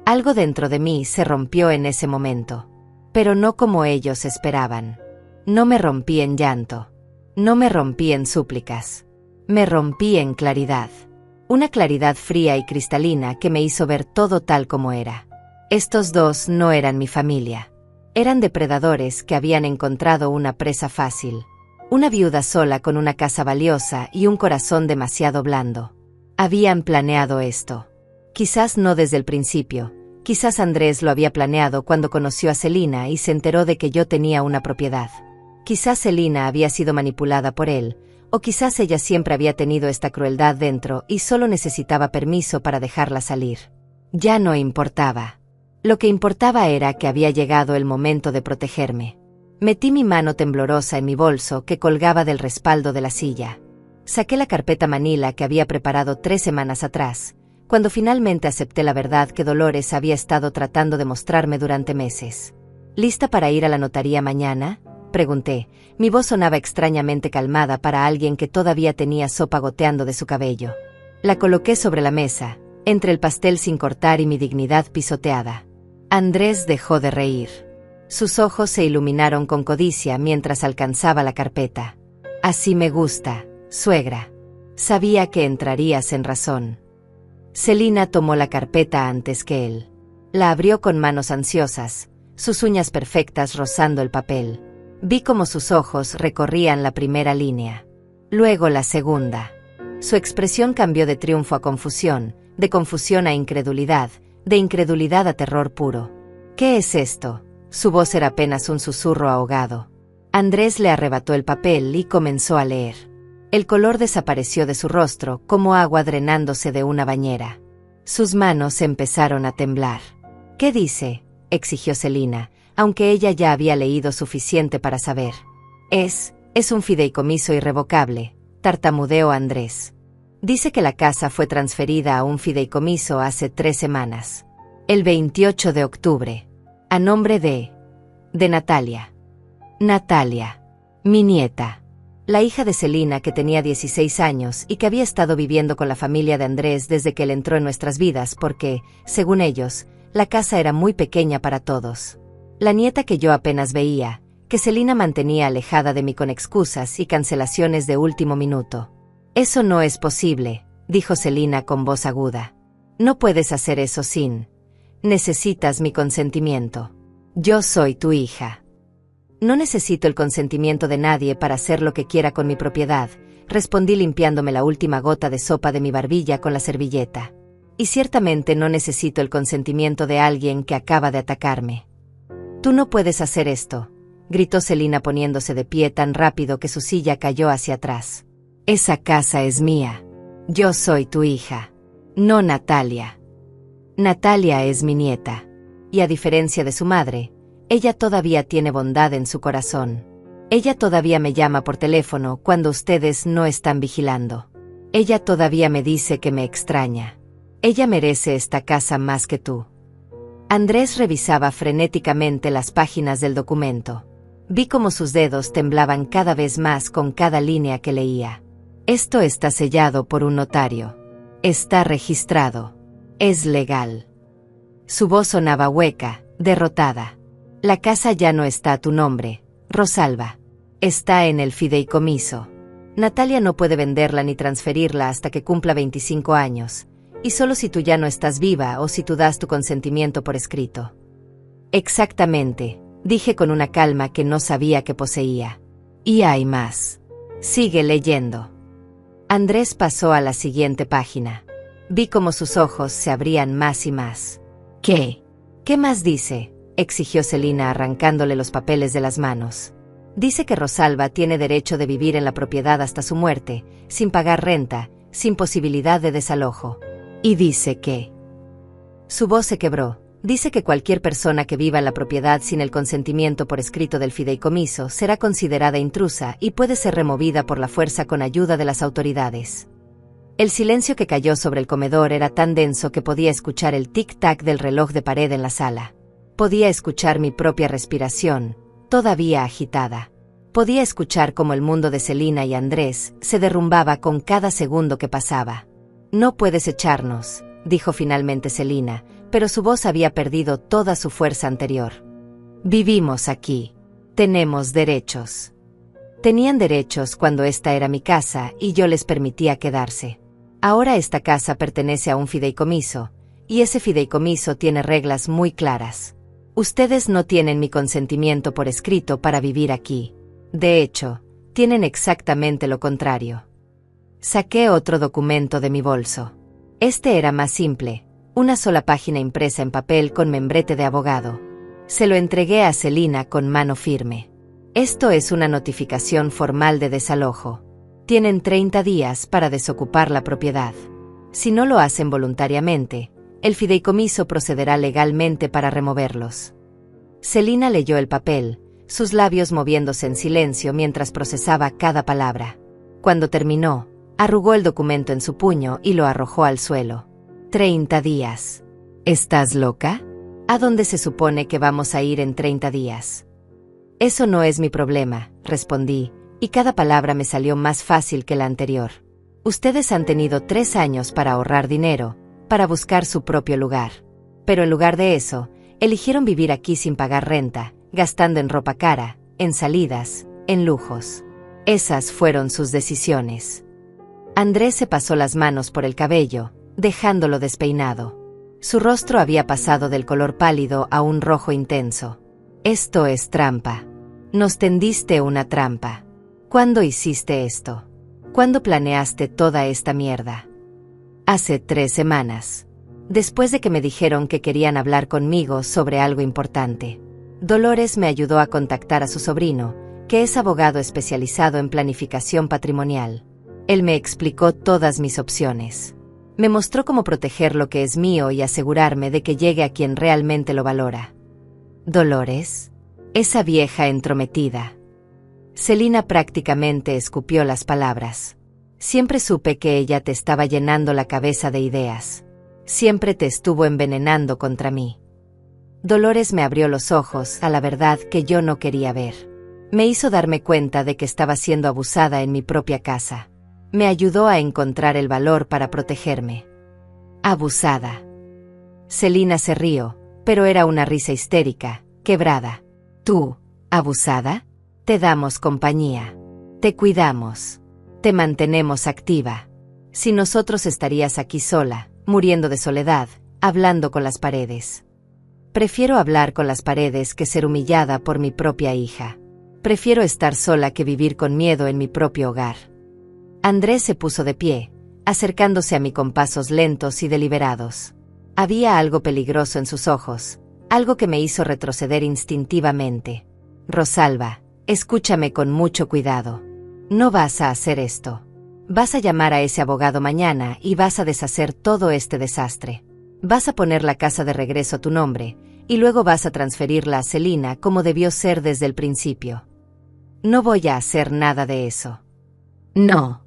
Algo dentro de mí se rompió en ese momento. Pero no como ellos esperaban. No me rompí en llanto. No me rompí en súplicas. Me rompí en claridad. Una claridad fría y cristalina que me hizo ver todo tal como era. Estos dos no eran mi familia. Eran depredadores que habían encontrado una presa fácil. Una viuda sola con una casa valiosa y un corazón demasiado blando. Habían planeado esto. Quizás no desde el principio. Quizás Andrés lo había planeado cuando conoció a Celina y se enteró de que yo tenía una propiedad. Quizás Celina había sido manipulada por él, o quizás ella siempre había tenido esta crueldad dentro y solo necesitaba permiso para dejarla salir. Ya no importaba. Lo que importaba era que había llegado el momento de protegerme. Metí mi mano temblorosa en mi bolso que colgaba del respaldo de la silla. Saqué la carpeta manila que había preparado 3 semanas atrás, cuando finalmente acepté la verdad que Dolores había estado tratando de mostrarme durante meses. ¿Lista para ir a la notaría mañana?, pregunté. Mi voz sonaba extrañamente calmada para alguien que todavía tenía sopa goteando de su cabello. La coloqué sobre la mesa, entre el pastel sin cortar y mi dignidad pisoteada. Andrés dejó de reír. Sus ojos se iluminaron con codicia mientras alcanzaba la carpeta. «Así me gusta, suegra. Sabía que entrarías en razón». Celina tomó la carpeta antes que él. La abrió con manos ansiosas, sus uñas perfectas rozando el papel. Vi cómo sus ojos recorrían la primera línea. Luego la segunda. Su expresión cambió de triunfo a confusión, de confusión a incredulidad, de incredulidad a terror puro. «¿Qué es esto?». Su voz era apenas un susurro ahogado. Andrés le arrebató el papel y comenzó a leer. El color desapareció de su rostro como agua drenándose de una bañera. Sus manos empezaron a temblar. «¿Qué dice?», exigió Celina, aunque ella ya había leído suficiente para saber. Es un fideicomiso irrevocable», tartamudeó Andrés. «Dice que la casa fue transferida a un fideicomiso hace 3 semanas. El 28 de octubre. A nombre de Natalia. Natalia. Mi nieta». La hija de Celina, que tenía 16 años y que había estado viviendo con la familia de Andrés desde que él entró en nuestras vidas porque, según ellos, la casa era muy pequeña para todos. La nieta que yo apenas veía, que Celina mantenía alejada de mí con excusas y cancelaciones de último minuto. Eso no es posible, dijo Celina con voz aguda. No puedes hacer eso sin. Necesitas mi consentimiento. Yo soy tu hija. No necesito el consentimiento de nadie para hacer lo que quiera con mi propiedad, respondí limpiándome la última gota de sopa de mi barbilla con la servilleta. Y ciertamente no necesito el consentimiento de alguien que acaba de atacarme. Tú no puedes hacer esto, gritó Celina poniéndose de pie tan rápido que su silla cayó hacia atrás. Esa casa es mía. Yo soy tu hija. No Natalia. Natalia es mi nieta. Y a diferencia de su madre, ella todavía tiene bondad en su corazón. Ella todavía me llama por teléfono cuando ustedes no están vigilando. Ella todavía me dice que me extraña. Ella merece esta casa más que tú. Andrés revisaba frenéticamente las páginas del documento. Vi cómo sus dedos temblaban cada vez más con cada línea que leía. Esto está sellado por un notario. Está registrado. Es legal. Su voz sonaba hueca, derrotada. La casa ya no está a tu nombre, Rosalba. Está en el fideicomiso. Natalia no puede venderla ni transferirla hasta que cumpla 25 años. Y solo si tú ya no estás viva o si tú das tu consentimiento por escrito. Exactamente, dije con una calma que no sabía que poseía. Y hay más. Sigue leyendo. Andrés pasó a la siguiente página. Vi cómo sus ojos se abrían más y más. ¿Qué? ¿Qué más dice?, exigió Celina arrancándole los papeles de las manos. Dice que Rosalba tiene derecho de vivir en la propiedad hasta su muerte, sin pagar renta, sin posibilidad de desalojo. Y dice que... Su voz se quebró. Dice que cualquier persona que viva en la propiedad sin el consentimiento por escrito del fideicomiso será considerada intrusa y puede ser removida por la fuerza con ayuda de las autoridades. El silencio que cayó sobre el comedor era tan denso que podía escuchar el tic-tac del reloj de pared en la sala. Podía escuchar mi propia respiración, todavía agitada. Podía escuchar cómo el mundo de Celina y Andrés se derrumbaba con cada segundo que pasaba. No puedes echarnos, dijo finalmente Celina, pero su voz había perdido toda su fuerza anterior. Vivimos aquí. Tenemos derechos. Tenían derechos cuando esta era mi casa y yo les permitía quedarse. Ahora esta casa pertenece a un fideicomiso, y ese fideicomiso tiene reglas muy claras. Ustedes no tienen mi consentimiento por escrito para vivir aquí. De hecho, tienen exactamente lo contrario. Saqué otro documento de mi bolso. Este era más simple, una sola página impresa en papel con membrete de abogado. Se lo entregué a Celina con mano firme. Esto es una notificación formal de desalojo. Tienen 30 días para desocupar la propiedad. Si no lo hacen voluntariamente, el fideicomiso procederá legalmente para removerlos. Celina leyó el papel, sus labios moviéndose en silencio mientras procesaba cada palabra. Cuando terminó, arrugó el documento en su puño y lo arrojó al suelo. 30 días. ¿Estás loca? ¿A dónde se supone que vamos a ir en 30 días? Eso no es mi problema, respondí, y cada palabra me salió más fácil que la anterior. Ustedes han tenido 3 años para ahorrar dinero, para buscar su propio lugar. Pero en lugar de eso, eligieron vivir aquí sin pagar renta, gastando en ropa cara, en salidas, en lujos. Esas fueron sus decisiones. Andrés se pasó las manos por el cabello, dejándolo despeinado. Su rostro había pasado del color pálido a un rojo intenso. Esto es trampa. Nos tendiste una trampa. ¿Cuándo hiciste esto? ¿Cuándo planeaste toda esta mierda? Hace 3 semanas. Después de que me dijeron que querían hablar conmigo sobre algo importante. Dolores me ayudó a contactar a su sobrino, que es abogado especializado en planificación patrimonial. Él me explicó todas mis opciones. Me mostró cómo proteger lo que es mío y asegurarme de que llegue a quien realmente lo valora. Dolores, esa vieja entrometida. Celina prácticamente escupió las palabras. Siempre supe que ella te estaba llenando la cabeza de ideas. Siempre te estuvo envenenando contra mí. Dolores me abrió los ojos a la verdad que yo no quería ver. Me hizo darme cuenta de que estaba siendo abusada en mi propia casa. Me ayudó a encontrar el valor para protegerme. Abusada. Celina se rió, pero era una risa histérica, quebrada. Tú, abusada, te damos compañía. Te cuidamos. Te mantenemos activa. Si nosotros estarías aquí sola, muriendo de soledad, hablando con las paredes. Prefiero hablar con las paredes que ser humillada por mi propia hija. Prefiero estar sola que vivir con miedo en mi propio hogar. Andrés se puso de pie, acercándose a mí con pasos lentos y deliberados. Había algo peligroso en sus ojos, algo que me hizo retroceder instintivamente. Rosalba, escúchame con mucho cuidado. No vas a hacer esto. Vas a llamar a ese abogado mañana y vas a deshacer todo este desastre. Vas a poner la casa de regreso a tu nombre, y luego vas a transferirla a Celina como debió ser desde el principio. No voy a hacer nada de eso. No.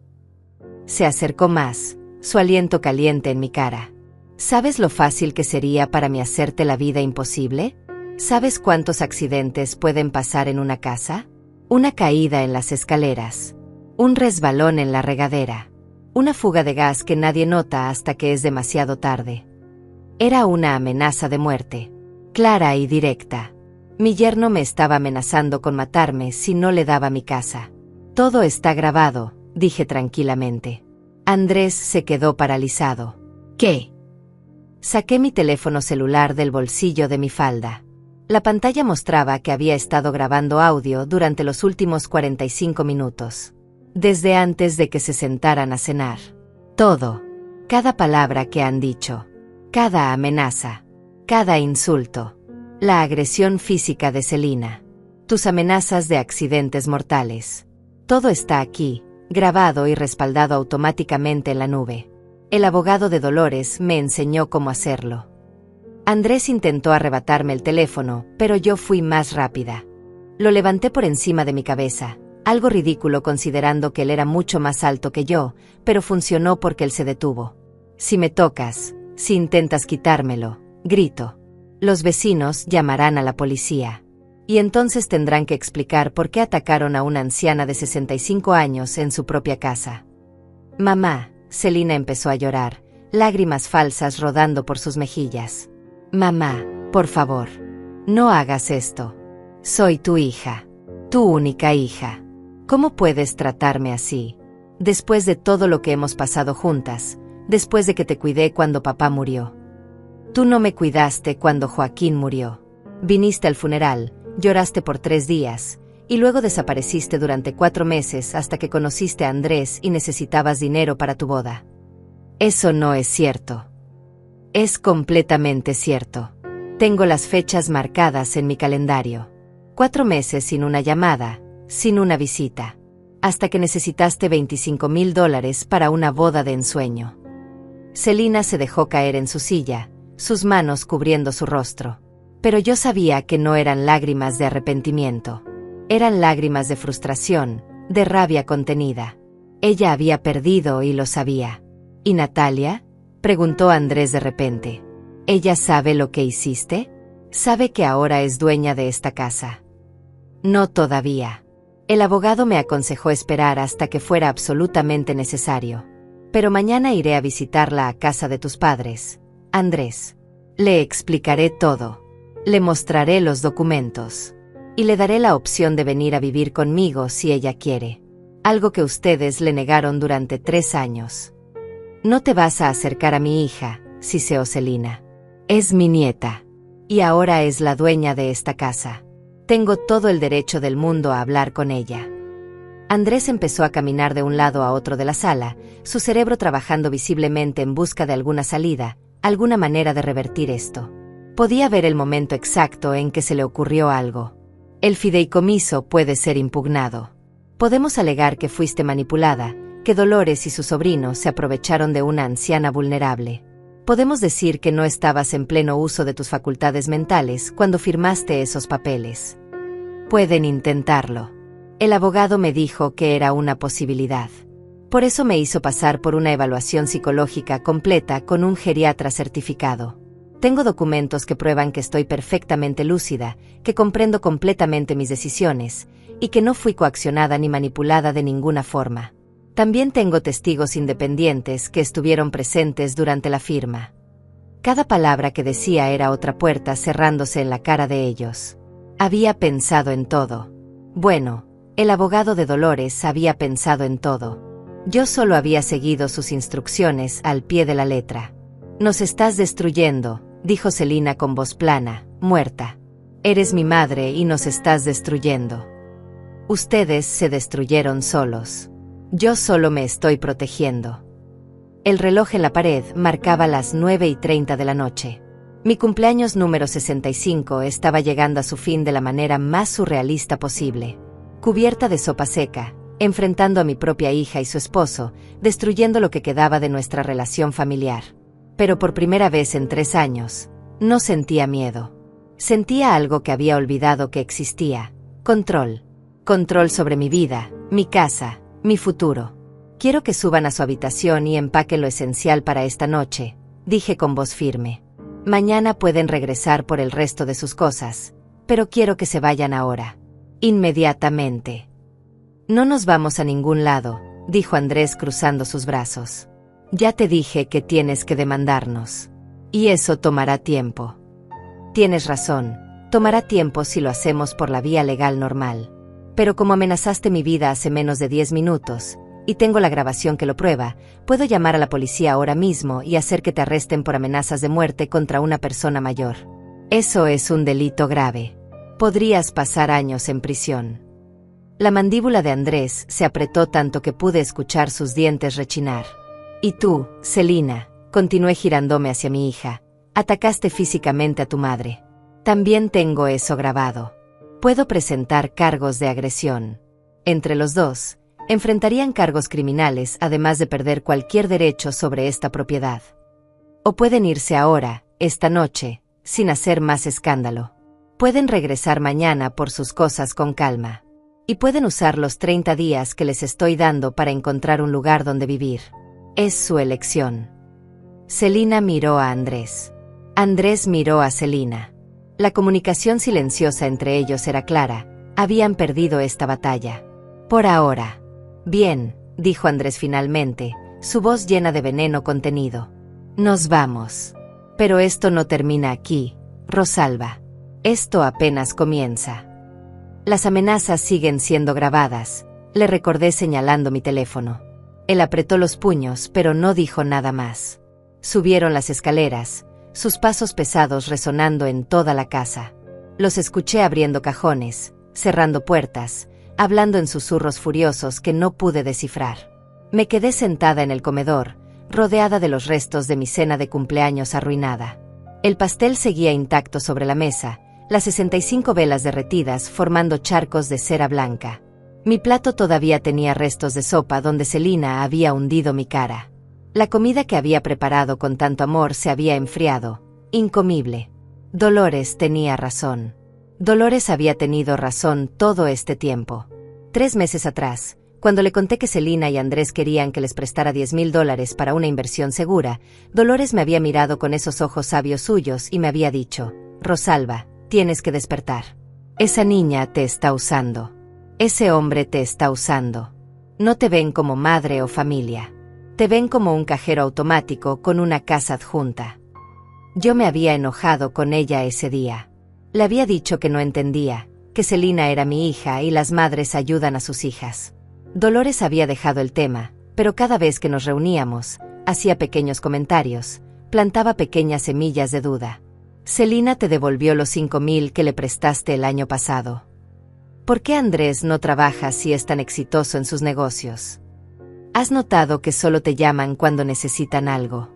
Se acercó más, su aliento caliente en mi cara. ¿Sabes lo fácil que sería para mí hacerte la vida imposible? ¿Sabes cuántos accidentes pueden pasar en una casa? Una caída en las escaleras. Un resbalón en la regadera. Una fuga de gas que nadie nota hasta que es demasiado tarde. Era una amenaza de muerte. Clara y directa. Mi yerno me estaba amenazando con matarme si no le daba mi casa. Todo está grabado, dije tranquilamente. Andrés se quedó paralizado. ¿Qué? Saqué mi teléfono celular del bolsillo de mi falda. La pantalla mostraba que había estado grabando audio durante los últimos 45 minutos. Desde antes de que se sentaran a cenar. Todo. Cada palabra que han dicho. Cada amenaza. Cada insulto. La agresión física de Celina. Tus amenazas de accidentes mortales. Todo está aquí, grabado y respaldado automáticamente en la nube. El abogado de Dolores me enseñó cómo hacerlo. Andrés intentó arrebatarme el teléfono, pero yo fui más rápida. Lo levanté por encima de mi cabeza, algo ridículo considerando que él era mucho más alto que yo, pero funcionó porque él se detuvo. Si me tocas, si intentas quitármelo, grito. Los vecinos llamarán a la policía. Y entonces tendrán que explicar por qué atacaron a una anciana de 65 años en su propia casa. Mamá, Celina empezó a llorar, lágrimas falsas rodando por sus mejillas. Mamá, por favor, no hagas esto. Soy tu hija, tu única hija. ¿Cómo puedes tratarme así? Después de todo lo que hemos pasado juntas, después de que te cuidé cuando papá murió. Tú no me cuidaste cuando Joaquín murió. Viniste al funeral, lloraste por 3 días, y luego desapareciste durante 4 meses hasta que conociste a Andrés y necesitabas dinero para tu boda. Eso no es cierto. Es completamente cierto. Tengo las fechas marcadas en mi calendario. 4 meses sin una llamada, sin una visita. Hasta que necesitaste $25,000 para una boda de ensueño. Celina se dejó caer en su silla, sus manos cubriendo su rostro. Pero yo sabía que no eran lágrimas de arrepentimiento. Eran lágrimas de frustración, de rabia contenida. Ella había perdido y lo sabía. ¿Y Natalia? Preguntó Andrés de repente. ¿Ella sabe lo que hiciste? ¿Sabe que ahora es dueña de esta casa? No todavía. El abogado me aconsejó esperar hasta que fuera absolutamente necesario. Pero mañana iré a visitarla a casa de tus padres, Andrés. Le explicaré todo. Le mostraré los documentos. Y le daré la opción de venir a vivir conmigo si ella quiere. Algo que ustedes le negaron durante 3 años. No te vas a acercar a mi hija, siseó Celina. Es mi nieta. Y ahora es la dueña de esta casa. Tengo todo el derecho del mundo a hablar con ella. Andrés empezó a caminar de un lado a otro de la sala, su cerebro trabajando visiblemente en busca de alguna salida, alguna manera de revertir esto. Podía ver el momento exacto en que se le ocurrió algo. El fideicomiso puede ser impugnado. Podemos alegar que fuiste manipulada, que Dolores y su sobrino se aprovecharon de una anciana vulnerable. Podemos decir que no estabas en pleno uso de tus facultades mentales cuando firmaste esos papeles. Pueden intentarlo. El abogado me dijo que era una posibilidad. Por eso me hizo pasar por una evaluación psicológica completa con un geriatra certificado. Tengo documentos que prueban que estoy perfectamente lúcida, que comprendo completamente mis decisiones, y que no fui coaccionada ni manipulada de ninguna forma. También tengo testigos independientes que estuvieron presentes durante la firma. Cada palabra que decía era otra puerta cerrándose en la cara de ellos. Había pensado en todo. Bueno, el abogado de Dolores había pensado en todo. Yo solo había seguido sus instrucciones al pie de la letra. Nos estás destruyendo, dijo Celina con voz plana, muerta. Eres mi madre y nos estás destruyendo. Ustedes se destruyeron solos. Yo solo me estoy protegiendo. El reloj en la pared marcaba las 9:30 de la noche. Mi cumpleaños número 65 estaba llegando a su fin de la manera más surrealista posible. Cubierta de sopa seca, enfrentando a mi propia hija y su esposo, destruyendo lo que quedaba de nuestra relación familiar. Pero por primera vez en 3 años, no sentía miedo. Sentía algo que había olvidado que existía: control. Control sobre mi vida, mi casa, mi futuro. Quiero que suban a su habitación y empaquen lo esencial para esta noche, dije con voz firme. Mañana pueden regresar por el resto de sus cosas, pero quiero que se vayan ahora. Inmediatamente. No nos vamos a ningún lado, dijo Andrés cruzando sus brazos. Ya te dije que tienes que demandarnos. Y eso tomará tiempo. Tienes razón, tomará tiempo si lo hacemos por la vía legal normal. Pero como amenazaste mi vida hace menos de 10 minutos, y tengo la grabación que lo prueba, puedo llamar a la policía ahora mismo y hacer que te arresten por amenazas de muerte contra una persona mayor. Eso es un delito grave. Podrías pasar años en prisión. La mandíbula de Andrés se apretó tanto que pude escuchar sus dientes rechinar. Y tú, Celina, continué girándome hacia mi hija, atacaste físicamente a tu madre. También tengo eso grabado. Puedo presentar cargos de agresión. Entre los dos, enfrentarían cargos criminales además de perder cualquier derecho sobre esta propiedad. O pueden irse ahora, esta noche, sin hacer más escándalo. Pueden regresar mañana por sus cosas con calma. Y pueden usar los 30 días que les estoy dando para encontrar un lugar donde vivir. Es su elección. Celina miró a Andrés. Andrés miró a Celina. La comunicación silenciosa entre ellos era clara. Habían perdido esta batalla. Por ahora. Bien, dijo Andrés finalmente, su voz llena de veneno contenido. Nos vamos. Pero esto no termina aquí, Rosalba. Esto apenas comienza. Las amenazas siguen siendo grabadas, le recordé señalando mi teléfono. Él apretó los puños, pero no dijo nada más. Subieron las escaleras, sus pasos pesados resonando en toda la casa. Los escuché abriendo cajones, cerrando puertas, hablando en susurros furiosos que no pude descifrar. Me quedé sentada en el comedor, rodeada de los restos de mi cena de cumpleaños arruinada. El pastel seguía intacto sobre la mesa, las 65 velas derretidas formando charcos de cera blanca. Mi plato todavía tenía restos de sopa donde Celina había hundido mi cara. La comida que había preparado con tanto amor se había enfriado, incomible. Dolores tenía razón. Dolores había tenido razón todo este tiempo. 3 meses atrás, cuando le conté que Celina y Andrés querían que les prestara $10,000 para una inversión segura, Dolores me había mirado con esos ojos sabios suyos y me había dicho: Rosalba, tienes que despertar. Esa niña te está usando. Ese hombre te está usando. No te ven como madre o familia. Te ven como un cajero automático con una casa adjunta. Yo me había enojado con ella ese día. Le había dicho que no entendía, que Celina era mi hija y las madres ayudan a sus hijas. Dolores había dejado el tema, pero cada vez que nos reuníamos, hacía pequeños comentarios, plantaba pequeñas semillas de duda. Celina te devolvió los 5,000 que le prestaste el año pasado. ¿Por qué Andrés no trabaja si es tan exitoso en sus negocios? ¿Has notado que solo te llaman cuando necesitan algo?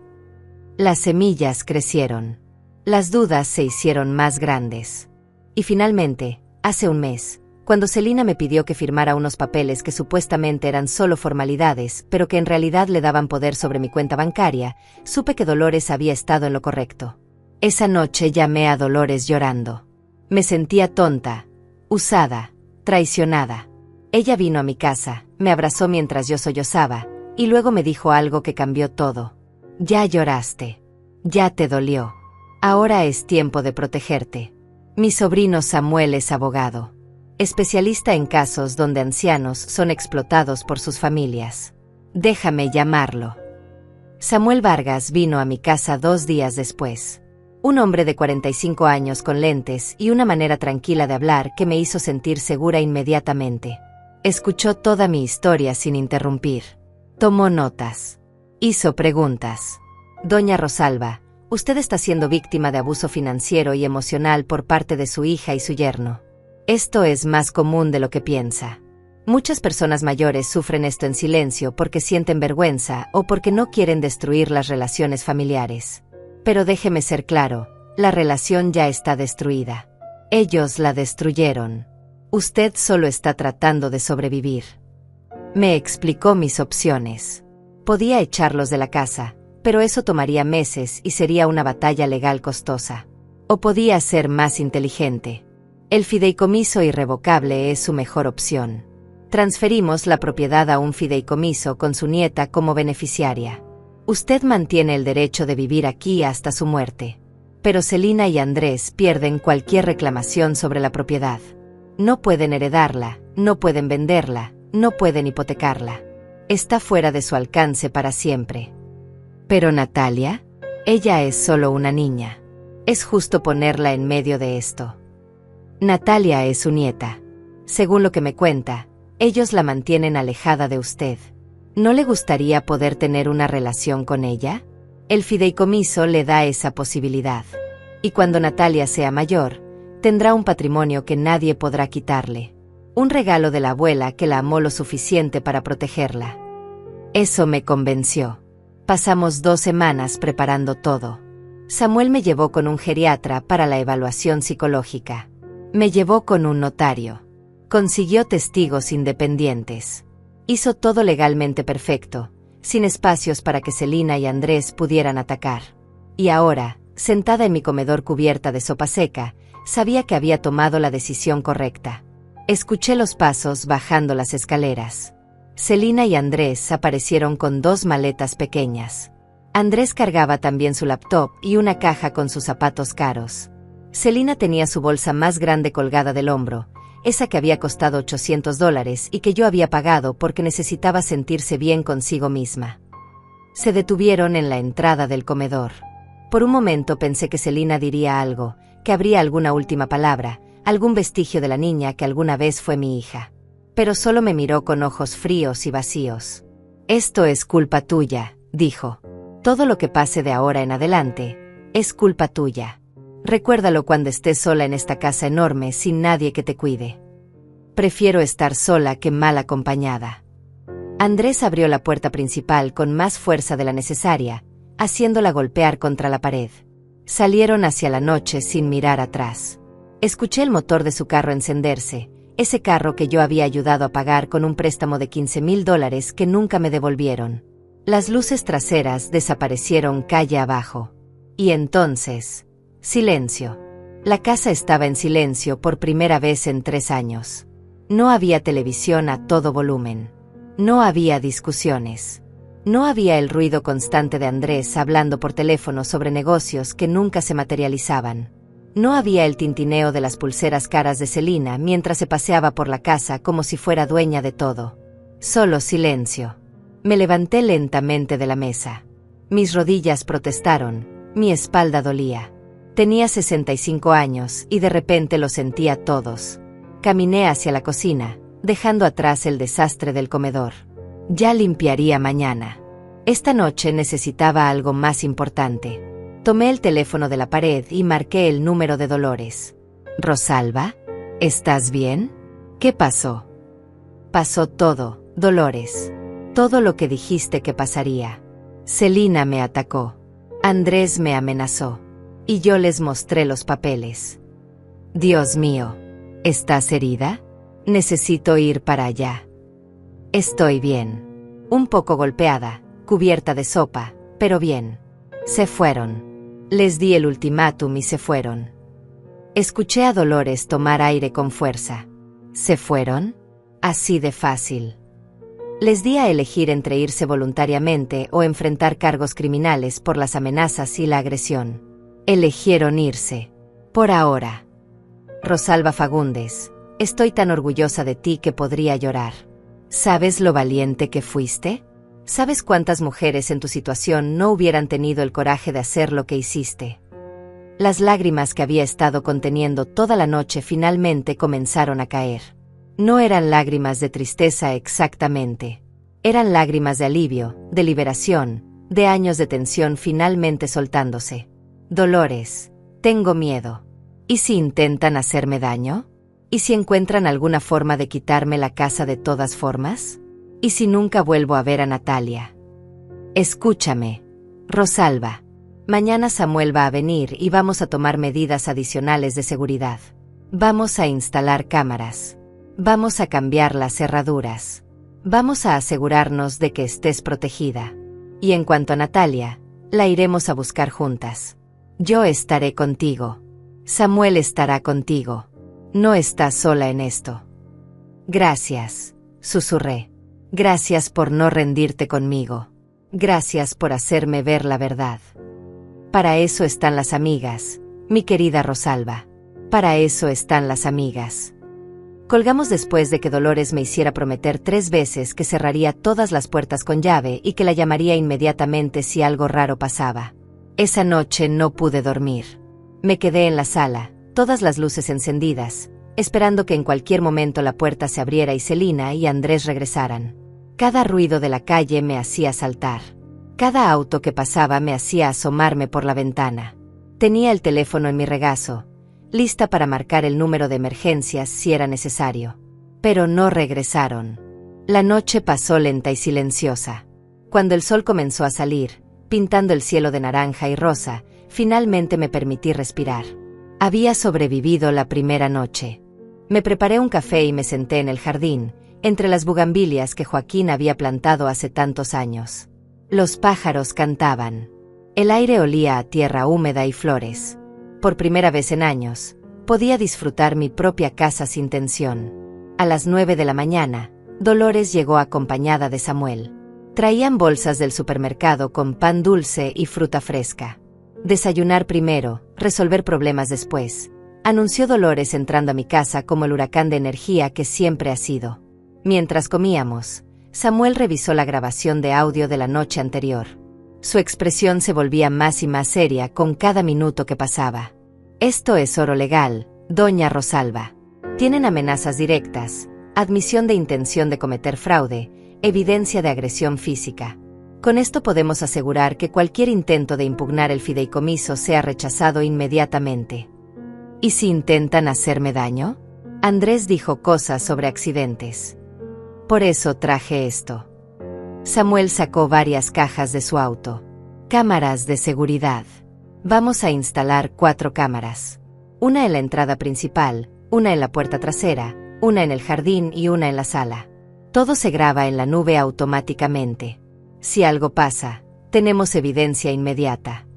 Las semillas crecieron. Las dudas se hicieron más grandes. Y finalmente, hace un mes, cuando Celina me pidió que firmara unos papeles que supuestamente eran solo formalidades, pero que en realidad le daban poder sobre mi cuenta bancaria, supe que Dolores había estado en lo correcto. Esa noche llamé a Dolores llorando. Me sentía tonta, usada, traicionada. Ella vino a mi casa, me abrazó mientras yo sollozaba, y luego me dijo algo que cambió todo. Ya lloraste. Ya te dolió. Ahora es tiempo de protegerte. Mi sobrino Samuel es abogado. Especialista en casos donde ancianos son explotados por sus familias. Déjame llamarlo. Samuel Vargas vino a mi casa 2 días después. Un hombre de 45 años con lentes y una manera tranquila de hablar que me hizo sentir segura inmediatamente. Escuchó toda mi historia sin interrumpir. Tomó notas. Hizo preguntas. Doña Rosalba, usted está siendo víctima de abuso financiero y emocional por parte de su hija y su yerno. Esto es más común de lo que piensa. Muchas personas mayores sufren esto en silencio porque sienten vergüenza o porque no quieren destruir las relaciones familiares. Pero déjeme ser claro, la relación ya está destruida. Ellos la destruyeron. Usted solo está tratando de sobrevivir. Me explicó mis opciones. Podía echarlos de la casa, pero eso tomaría meses y sería una batalla legal costosa. O podía ser más inteligente. El fideicomiso irrevocable es su mejor opción. Transferimos la propiedad a un fideicomiso con su nieta como beneficiaria. Usted mantiene el derecho de vivir aquí hasta su muerte. Pero Celina y Andrés pierden cualquier reclamación sobre la propiedad. No pueden heredarla, no pueden venderla, no pueden hipotecarla. Está fuera de su alcance para siempre. Pero Natalia, ella es solo una niña. Es justo ponerla en medio de esto. Natalia es su nieta. Según lo que me cuenta, ellos la mantienen alejada de usted. ¿No le gustaría poder tener una relación con ella? El fideicomiso le da esa posibilidad. Y cuando Natalia sea mayor, tendrá un patrimonio que nadie podrá quitarle. Un regalo de la abuela que la amó lo suficiente para protegerla. Eso me convenció. Pasamos 2 semanas preparando todo. Samuel me llevó con un geriatra para la evaluación psicológica. Me llevó con un notario. Consiguió testigos independientes. Hizo todo legalmente perfecto, sin espacios para que Celina y Andrés pudieran atacar. Y ahora, sentada en mi comedor cubierta de sopa seca, sabía que había tomado la decisión correcta. Escuché los pasos bajando las escaleras. Celina y Andrés aparecieron con 2 maletas pequeñas. Andrés cargaba también su laptop y una caja con sus zapatos caros. Celina tenía su bolsa más grande colgada del hombro, esa que había costado $800 y que yo había pagado porque necesitaba sentirse bien consigo misma. Se detuvieron en la entrada del comedor. Por un momento pensé que Celina diría algo, que habría alguna última palabra, algún vestigio de la niña que alguna vez fue mi hija. Pero solo me miró con ojos fríos y vacíos. Esto es culpa tuya, dijo. Todo lo que pase de ahora en adelante, es culpa tuya. Recuérdalo cuando estés sola en esta casa enorme sin nadie que te cuide. Prefiero estar sola que mal acompañada. Andrés abrió la puerta principal con más fuerza de la necesaria, haciéndola golpear contra la pared. Salieron hacia la noche sin mirar atrás. Escuché el motor de su carro encenderse, ese carro que yo había ayudado a pagar con un préstamo de $15,000 que nunca me devolvieron. Las luces traseras desaparecieron calle abajo. Y entonces, silencio. La casa estaba en silencio por primera vez en 3 años. No había televisión a todo volumen. No había discusiones. No había el ruido constante de Andrés hablando por teléfono sobre negocios que nunca se materializaban. No había el tintineo de las pulseras caras de Celina mientras se paseaba por la casa como si fuera dueña de todo. Solo silencio. Me levanté lentamente de la mesa. Mis rodillas protestaron, mi espalda dolía. Tenía 65 años y de repente lo sentía todos. Caminé hacia la cocina, dejando atrás el desastre del comedor. Ya limpiaría mañana. Esta noche necesitaba algo más importante. Tomé el teléfono de la pared y marqué el número de Dolores. «Rosalba, ¿estás bien? ¿Qué pasó?» «Pasó todo, Dolores. Todo lo que dijiste que pasaría. Celina me atacó. Andrés me amenazó. Y yo les mostré los papeles. Dios mío, ¿estás herida? Necesito ir para allá». «Estoy bien. Un poco golpeada, cubierta de sopa, pero bien». Se fueron. Les di el ultimátum y se fueron. Escuché a Dolores tomar aire con fuerza. ¿Se fueron? Así de fácil. Les di a elegir entre irse voluntariamente o enfrentar cargos criminales por las amenazas y la agresión. Eligieron irse. Por ahora. Rosalba Fagundes, estoy tan orgullosa de ti que podría llorar. ¿Sabes lo valiente que fuiste? ¿Sabes cuántas mujeres en tu situación no hubieran tenido el coraje de hacer lo que hiciste? Las lágrimas que había estado conteniendo toda la noche finalmente comenzaron a caer. No eran lágrimas de tristeza exactamente. Eran lágrimas de alivio, de liberación, de años de tensión finalmente soltándose. Dolores, tengo miedo. ¿Y si intentan hacerme daño? ¿Y si encuentran alguna forma de quitarme la casa de todas formas? ¿Y si nunca vuelvo a ver a Natalia? Escúchame, Rosalba. Mañana Samuel va a venir y vamos a tomar medidas adicionales de seguridad. Vamos a instalar cámaras. Vamos a cambiar las cerraduras. Vamos a asegurarnos de que estés protegida. Y en cuanto a Natalia, la iremos a buscar juntas. Yo estaré contigo. Samuel estará contigo. No estás sola en esto. Gracias, susurré. Gracias por no rendirte conmigo. Gracias por hacerme ver la verdad. Para eso están las amigas, mi querida Rosalba. Para eso están las amigas. Colgamos después de que Dolores me hiciera prometer 3 veces que cerraría todas las puertas con llave y que la llamaría inmediatamente si algo raro pasaba. Esa noche no pude dormir. Me quedé en la sala, todas las luces encendidas, esperando que en cualquier momento la puerta se abriera y Celina y Andrés regresaran. Cada ruido de la calle me hacía saltar. Cada auto que pasaba me hacía asomarme por la ventana. Tenía el teléfono en mi regazo, lista para marcar el número de emergencias si era necesario. Pero no regresaron. La noche pasó lenta y silenciosa. Cuando el sol comenzó a salir, pintando el cielo de naranja y rosa, finalmente me permití respirar. Había sobrevivido la primera noche. Me preparé un café y me senté en el jardín, entre las bugambilias que Joaquín había plantado hace tantos años. Los pájaros cantaban. El aire olía a tierra húmeda y flores. Por primera vez en años, podía disfrutar mi propia casa sin tensión. A las 9 de la mañana, Dolores llegó acompañada de Samuel. Traían bolsas del supermercado con pan dulce y fruta fresca. Desayunar primero, resolver problemas después, anunció Dolores entrando a mi casa como el huracán de energía que siempre ha sido. Mientras comíamos, Samuel revisó la grabación de audio de la noche anterior. Su expresión se volvía más y más seria con cada minuto que pasaba. Esto es oro legal, doña Rosalba. Tienen amenazas directas, admisión de intención de cometer fraude, evidencia de agresión física. Con esto podemos asegurar que cualquier intento de impugnar el fideicomiso sea rechazado inmediatamente. ¿Y si intentan hacerme daño? Andrés dijo cosas sobre accidentes. Por eso traje esto. Samuel sacó varias cajas de su auto. Cámaras de seguridad. Vamos a instalar 4 cámaras. Una en la entrada principal, una en la puerta trasera, una en el jardín y una en la sala. Todo se graba en la nube automáticamente. Si algo pasa, tenemos evidencia inmediata.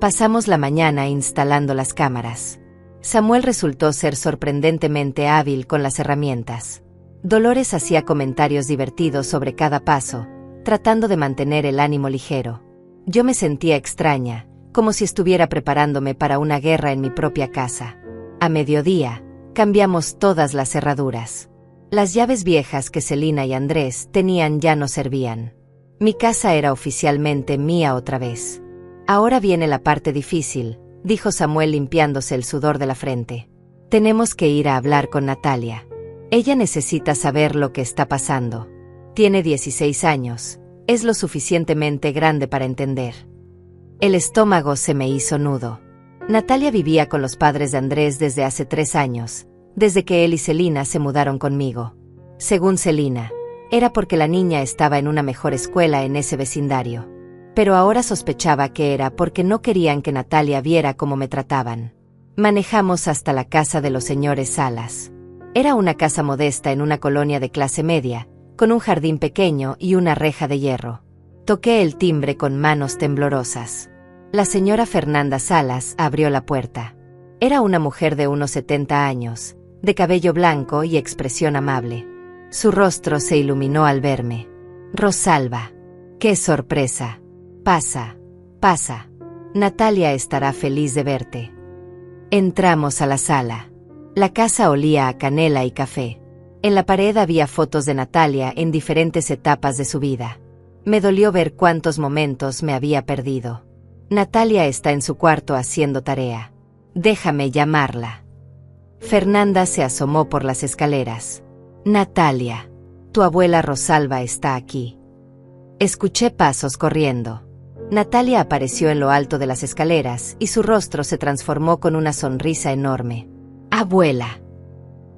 Pasamos la mañana instalando las cámaras. Samuel resultó ser sorprendentemente hábil con las herramientas. Dolores hacía comentarios divertidos sobre cada paso, tratando de mantener el ánimo ligero. Yo me sentía extraña, como si estuviera preparándome para una guerra en mi propia casa. A mediodía, cambiamos todas las cerraduras. Las llaves viejas que Celina y Andrés tenían ya no servían. Mi casa era oficialmente mía otra vez. Ahora viene la parte difícil, dijo Samuel limpiándose el sudor de la frente. Tenemos que ir a hablar con Natalia. Ella necesita saber lo que está pasando. Tiene 16 años, es lo suficientemente grande para entender. El estómago se me hizo nudo. Natalia vivía con los padres de Andrés desde hace 3 años, desde que él y Celina se mudaron conmigo. Según Celina, era porque la niña estaba en una mejor escuela en ese vecindario. Pero ahora sospechaba que era porque no querían que Natalia viera cómo me trataban. Manejamos hasta la casa de los señores Salas. Era una casa modesta en una colonia de clase media, con un jardín pequeño y una reja de hierro. Toqué el timbre con manos temblorosas. La señora Fernanda Salas abrió la puerta. Era una mujer de unos 70 años, de cabello blanco y expresión amable. Su rostro se iluminó al verme. Rosalba. ¡Qué sorpresa! Pasa, pasa. Natalia estará feliz de verte. Entramos a la sala. La casa olía a canela y café. En la pared había fotos de Natalia en diferentes etapas de su vida. Me dolió ver cuántos momentos me había perdido. Natalia está en su cuarto haciendo tarea. Déjame llamarla. Fernanda se asomó por las escaleras. Natalia, tu abuela Rosalba está aquí. Escuché pasos corriendo. Natalia apareció en lo alto de las escaleras y su rostro se transformó con una sonrisa enorme. Abuela.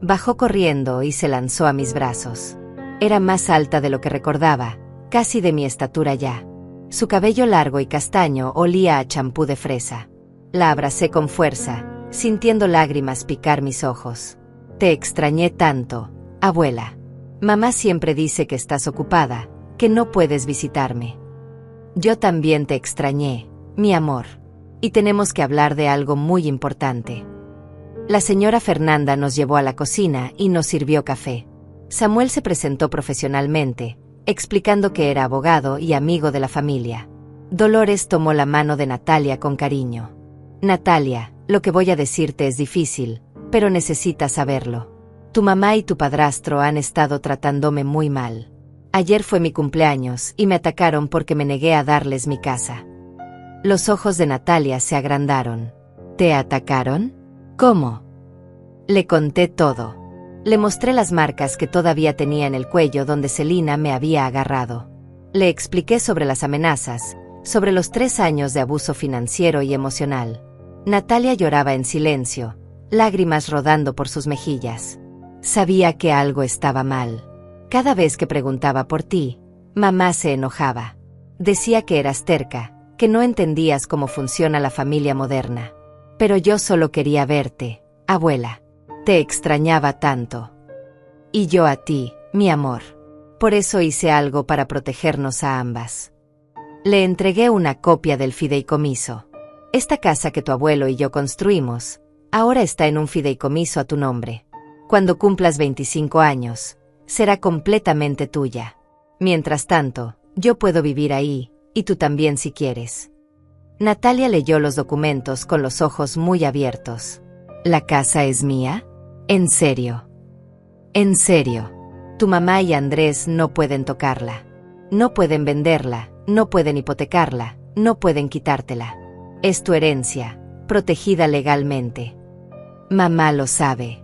Bajó corriendo y se lanzó a mis brazos. Era más alta de lo que recordaba, casi de mi estatura ya. Su cabello largo y castaño olía a champú de fresa. La abracé con fuerza, sintiendo lágrimas picar mis ojos. Te extrañé tanto, abuela. Mamá siempre dice que estás ocupada, que no puedes visitarme. Yo también te extrañé, mi amor. Y tenemos que hablar de algo muy importante. La señora Fernanda nos llevó a la cocina y nos sirvió café. Samuel se presentó profesionalmente, explicando que era abogado y amigo de la familia. Dolores tomó la mano de Natalia con cariño. Natalia, lo que voy a decirte es difícil, pero necesitas saberlo. Tu mamá y tu padrastro han estado tratándome muy mal. Ayer fue mi cumpleaños y me atacaron porque me negué a darles mi casa. Los ojos de Natalia se agrandaron. ¿Te atacaron? ¿Cómo? Le conté todo. Le mostré las marcas que todavía tenía en el cuello donde Celina me había agarrado. Le expliqué sobre las amenazas, sobre los 3 años de abuso financiero y emocional. Natalia lloraba en silencio, lágrimas rodando por sus mejillas. Sabía que algo estaba mal. Cada vez que preguntaba por ti, mamá se enojaba. Decía que eras terca, que no entendías cómo funciona la familia moderna. Pero yo solo quería verte, abuela. Te extrañaba tanto. Y yo a ti, mi amor. Por eso hice algo para protegernos a ambas. Le entregué una copia del fideicomiso. Esta casa que tu abuelo y yo construimos, ahora está en un fideicomiso a tu nombre. Cuando cumplas 25 años, será completamente tuya. Mientras tanto, yo puedo vivir ahí, y tú también si quieres. Natalia leyó los documentos con los ojos muy abiertos. ¿La casa es mía? ¿En serio? ¿En serio? Tu mamá y Andrés no pueden tocarla. No pueden venderla, no pueden hipotecarla, no pueden quitártela. Es tu herencia, protegida legalmente. Mamá lo sabe.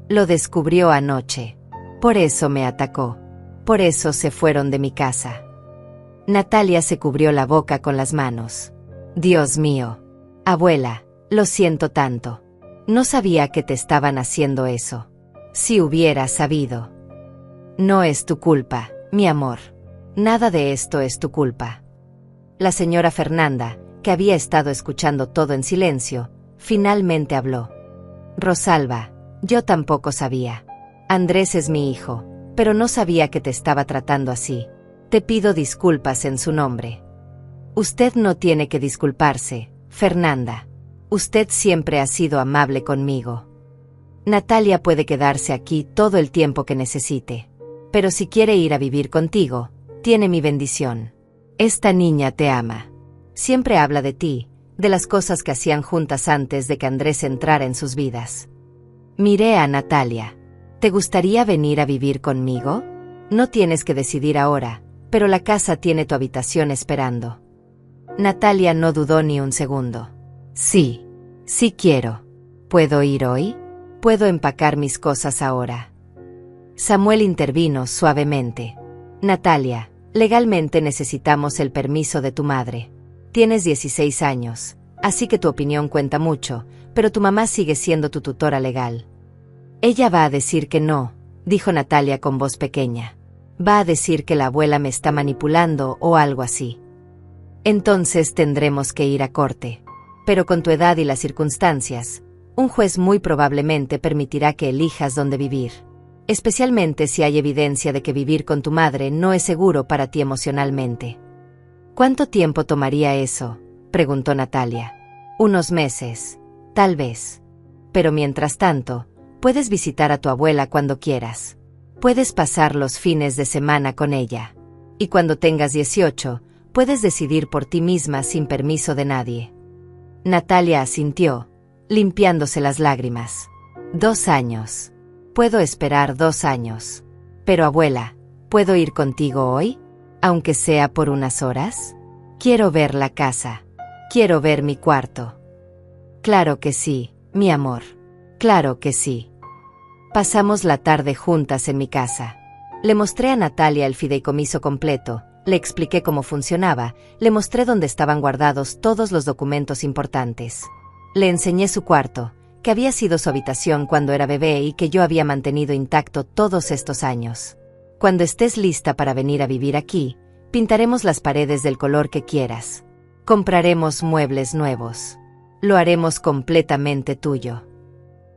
Lo descubrió anoche. Por eso me atacó. Por eso se fueron de mi casa. Natalia se cubrió la boca con las manos. Dios mío. Abuela, lo siento tanto. No sabía que te estaban haciendo eso. Si hubiera sabido. No es tu culpa, mi amor. Nada de esto es tu culpa. La señora Fernanda, que había estado escuchando todo en silencio, finalmente habló. Rosalba, yo tampoco sabía. Andrés es mi hijo, pero no sabía que te estaba tratando así. Te pido disculpas en su nombre. Usted no tiene que disculparse, Fernanda. Usted siempre ha sido amable conmigo. Natalia puede quedarse aquí todo el tiempo que necesite. Pero si quiere ir a vivir contigo, tiene mi bendición. Esta niña te ama. Siempre habla de ti, de las cosas que hacían juntas antes de que Andrés entrara en sus vidas. Miré a Natalia. ¿Te gustaría venir a vivir conmigo? No tienes que decidir ahora, pero la casa tiene tu habitación esperando. Natalia no dudó ni un segundo. Sí, sí quiero. ¿Puedo ir hoy? ¿Puedo empacar mis cosas ahora? Samuel intervino suavemente. Natalia, legalmente necesitamos el permiso de tu madre. Tienes 16 años, así que tu opinión cuenta mucho, pero tu mamá sigue siendo tu tutora legal. Ella va a decir que no, dijo Natalia con voz pequeña. Va a decir que la abuela me está manipulando o algo así. Entonces tendremos que ir a corte. Pero con tu edad y las circunstancias, un juez muy probablemente permitirá que elijas dónde vivir. Especialmente si hay evidencia de que vivir con tu madre no es seguro para ti emocionalmente. ¿Cuánto tiempo tomaría eso?, preguntó Natalia. Unos meses, tal vez. Pero mientras tanto, puedes visitar a tu abuela cuando quieras. Puedes pasar los fines de semana con ella. Y cuando tengas 18, puedes decidir por ti misma sin permiso de nadie. Natalia asintió, limpiándose las lágrimas. 2 años. Puedo esperar 2 años. Pero abuela, ¿puedo ir contigo hoy? Aunque sea por unas horas. Quiero ver la casa. Quiero ver mi cuarto. Claro que sí, mi amor. Claro que sí. Pasamos la tarde juntas en mi casa. Le mostré a Natalia el fideicomiso completo, le expliqué cómo funcionaba, le mostré dónde estaban guardados todos los documentos importantes. Le enseñé su cuarto, que había sido su habitación cuando era bebé y que yo había mantenido intacto todos estos años. Cuando estés lista para venir a vivir aquí, pintaremos las paredes del color que quieras. Compraremos muebles nuevos. Lo haremos completamente tuyo.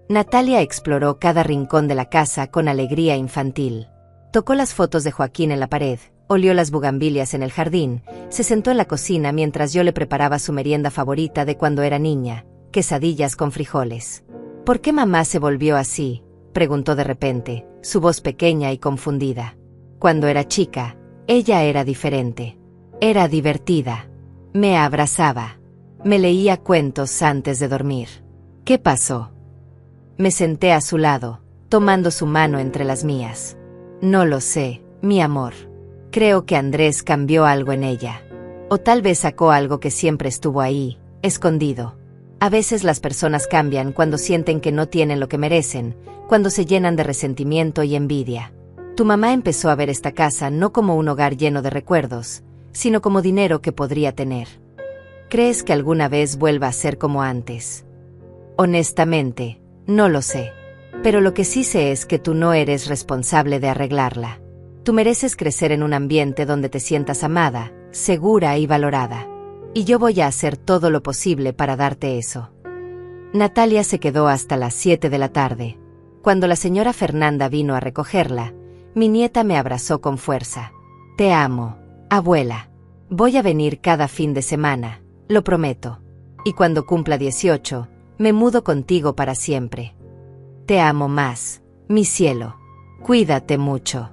Natalia exploró cada rincón de la casa con alegría infantil. Tocó las fotos de Joaquín en la pared, olió las bugambilias en el jardín, se sentó en la cocina mientras yo le preparaba su merienda favorita de cuando era niña, quesadillas con frijoles. ¿Por qué mamá se volvió así?, preguntó de repente, su voz pequeña y confundida. Cuando era chica, ella era diferente. Era divertida. Me abrazaba. Me leía cuentos antes de dormir. ¿Qué pasó? Me senté a su lado, tomando su mano entre las mías. No lo sé, mi amor. Creo que Andrés cambió algo en ella. O tal vez sacó algo que siempre estuvo ahí, escondido. A veces las personas cambian cuando sienten que no tienen lo que merecen, cuando se llenan de resentimiento y envidia. Tu mamá empezó a ver esta casa no como un hogar lleno de recuerdos, sino como dinero que podría tener. ¿Crees que alguna vez vuelva a ser como antes? Honestamente, no lo sé. Pero lo que sí sé es que tú no eres responsable de arreglarla. Tú mereces crecer en un ambiente donde te sientas amada, segura y valorada. Y yo voy a hacer todo lo posible para darte eso. Natalia se quedó hasta las 7 de la tarde. Cuando la señora Fernanda vino a recogerla, mi nieta me abrazó con fuerza. Te amo, abuela. Voy a venir cada fin de semana, lo prometo. Y cuando cumpla 18, me mudo contigo para siempre. Te amo más, mi cielo. Cuídate mucho.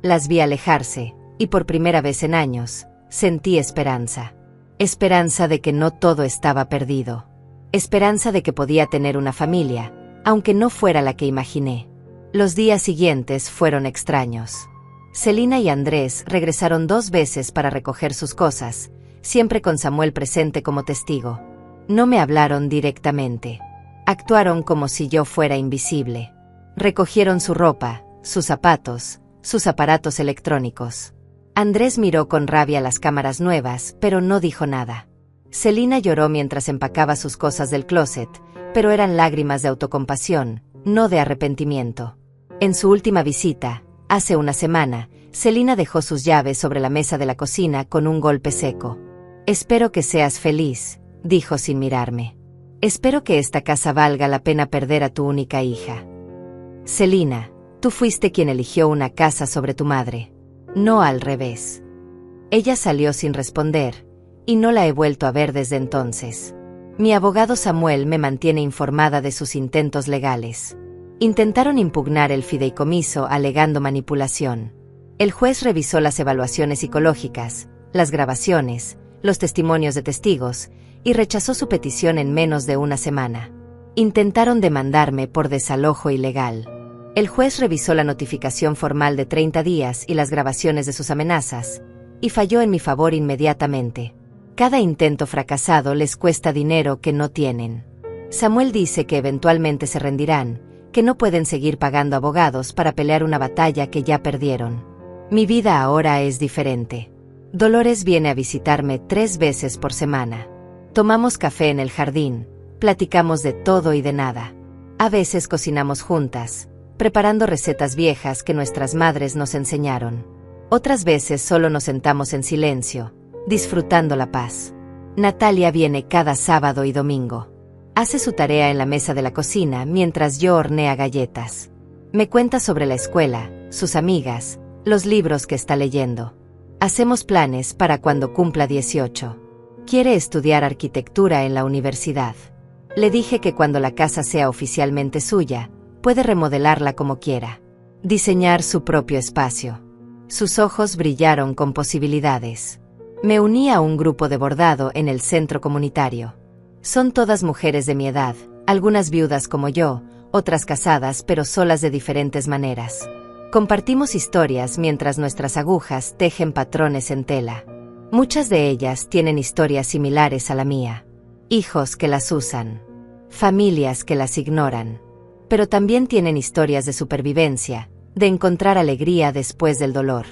Las vi alejarse, y por primera vez en años, sentí esperanza. Esperanza de que no todo estaba perdido. Esperanza de que podía tener una familia, aunque no fuera la que imaginé. Los días siguientes fueron extraños. Celina y Andrés regresaron 2 veces para recoger sus cosas, siempre con Samuel presente como testigo. No me hablaron directamente. Actuaron como si yo fuera invisible. Recogieron su ropa, sus zapatos, sus aparatos electrónicos. Andrés miró con rabia las cámaras nuevas, pero no dijo nada. Celina lloró mientras empacaba sus cosas del closet, pero eran lágrimas de autocompasión, no de arrepentimiento. En su última visita, hace una semana, Celina dejó sus llaves sobre la mesa de la cocina con un golpe seco. Espero que seas feliz, dijo sin mirarme. Espero que esta casa valga la pena perder a tu única hija. Celina, tú fuiste quien eligió una casa sobre tu madre. No al revés. Ella salió sin responder, y no la he vuelto a ver desde entonces. Mi abogado Samuel me mantiene informada de sus intentos legales. Intentaron impugnar el fideicomiso alegando manipulación. El juez revisó las evaluaciones psicológicas, las grabaciones, los testimonios de testigos, y rechazó su petición en menos de una semana. Intentaron demandarme por desalojo ilegal. El juez revisó la notificación formal de 30 días y las grabaciones de sus amenazas, y falló en mi favor inmediatamente. Cada intento fracasado les cuesta dinero que no tienen. Samuel dice que eventualmente se rendirán, que no pueden seguir pagando abogados para pelear una batalla que ya perdieron. Mi vida ahora es diferente. Dolores viene a visitarme 3 veces por semana. Tomamos café en el jardín, platicamos de todo y de nada. A veces cocinamos juntas, preparando recetas viejas que nuestras madres nos enseñaron. Otras veces solo nos sentamos en silencio, disfrutando la paz. Natalia viene cada sábado y domingo. Hace su tarea en la mesa de la cocina mientras yo hornea galletas. Me cuenta sobre la escuela, sus amigas, los libros que está leyendo. Hacemos planes para cuando cumpla 18. Quiere estudiar arquitectura en la universidad. Le dije que cuando la casa sea oficialmente suya, puede remodelarla como quiera. Diseñar su propio espacio. Sus ojos brillaron con posibilidades. Me uní a un grupo de bordado en el centro comunitario. Son todas mujeres de mi edad, algunas viudas como yo, otras casadas pero solas de diferentes maneras. Compartimos historias mientras nuestras agujas tejen patrones en tela. Muchas de ellas tienen historias similares a la mía. Hijos que las usan. Familias que las ignoran. Pero también tienen historias de supervivencia, de encontrar alegría después del dolor.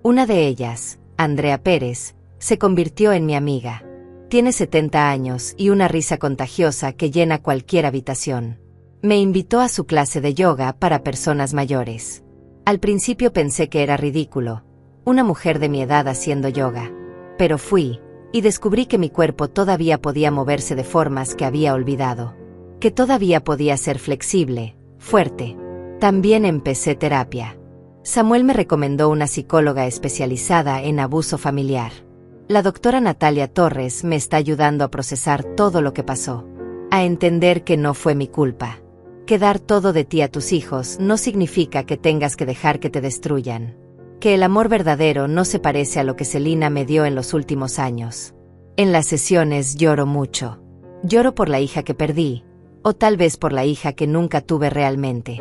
Una de ellas, Andrea Pérez, se convirtió en mi amiga. Tiene 70 años y una risa contagiosa que llena cualquier habitación. Me invitó a su clase de yoga para personas mayores. Al principio pensé que era ridículo, una mujer de mi edad haciendo yoga. Pero fui, y descubrí que mi cuerpo todavía podía moverse de formas que había olvidado. Que todavía podía ser flexible, fuerte. También empecé terapia. Samuel me recomendó una psicóloga especializada en abuso familiar. La doctora Natalia Torres me está ayudando a procesar todo lo que pasó. A entender que no fue mi culpa. Que dar todo de ti a tus hijos no significa que tengas que dejar que te destruyan. Que el amor verdadero no se parece a lo que Celina me dio en los últimos años. En las sesiones lloro mucho. Lloro por la hija que perdí, o tal vez por la hija que nunca tuve realmente.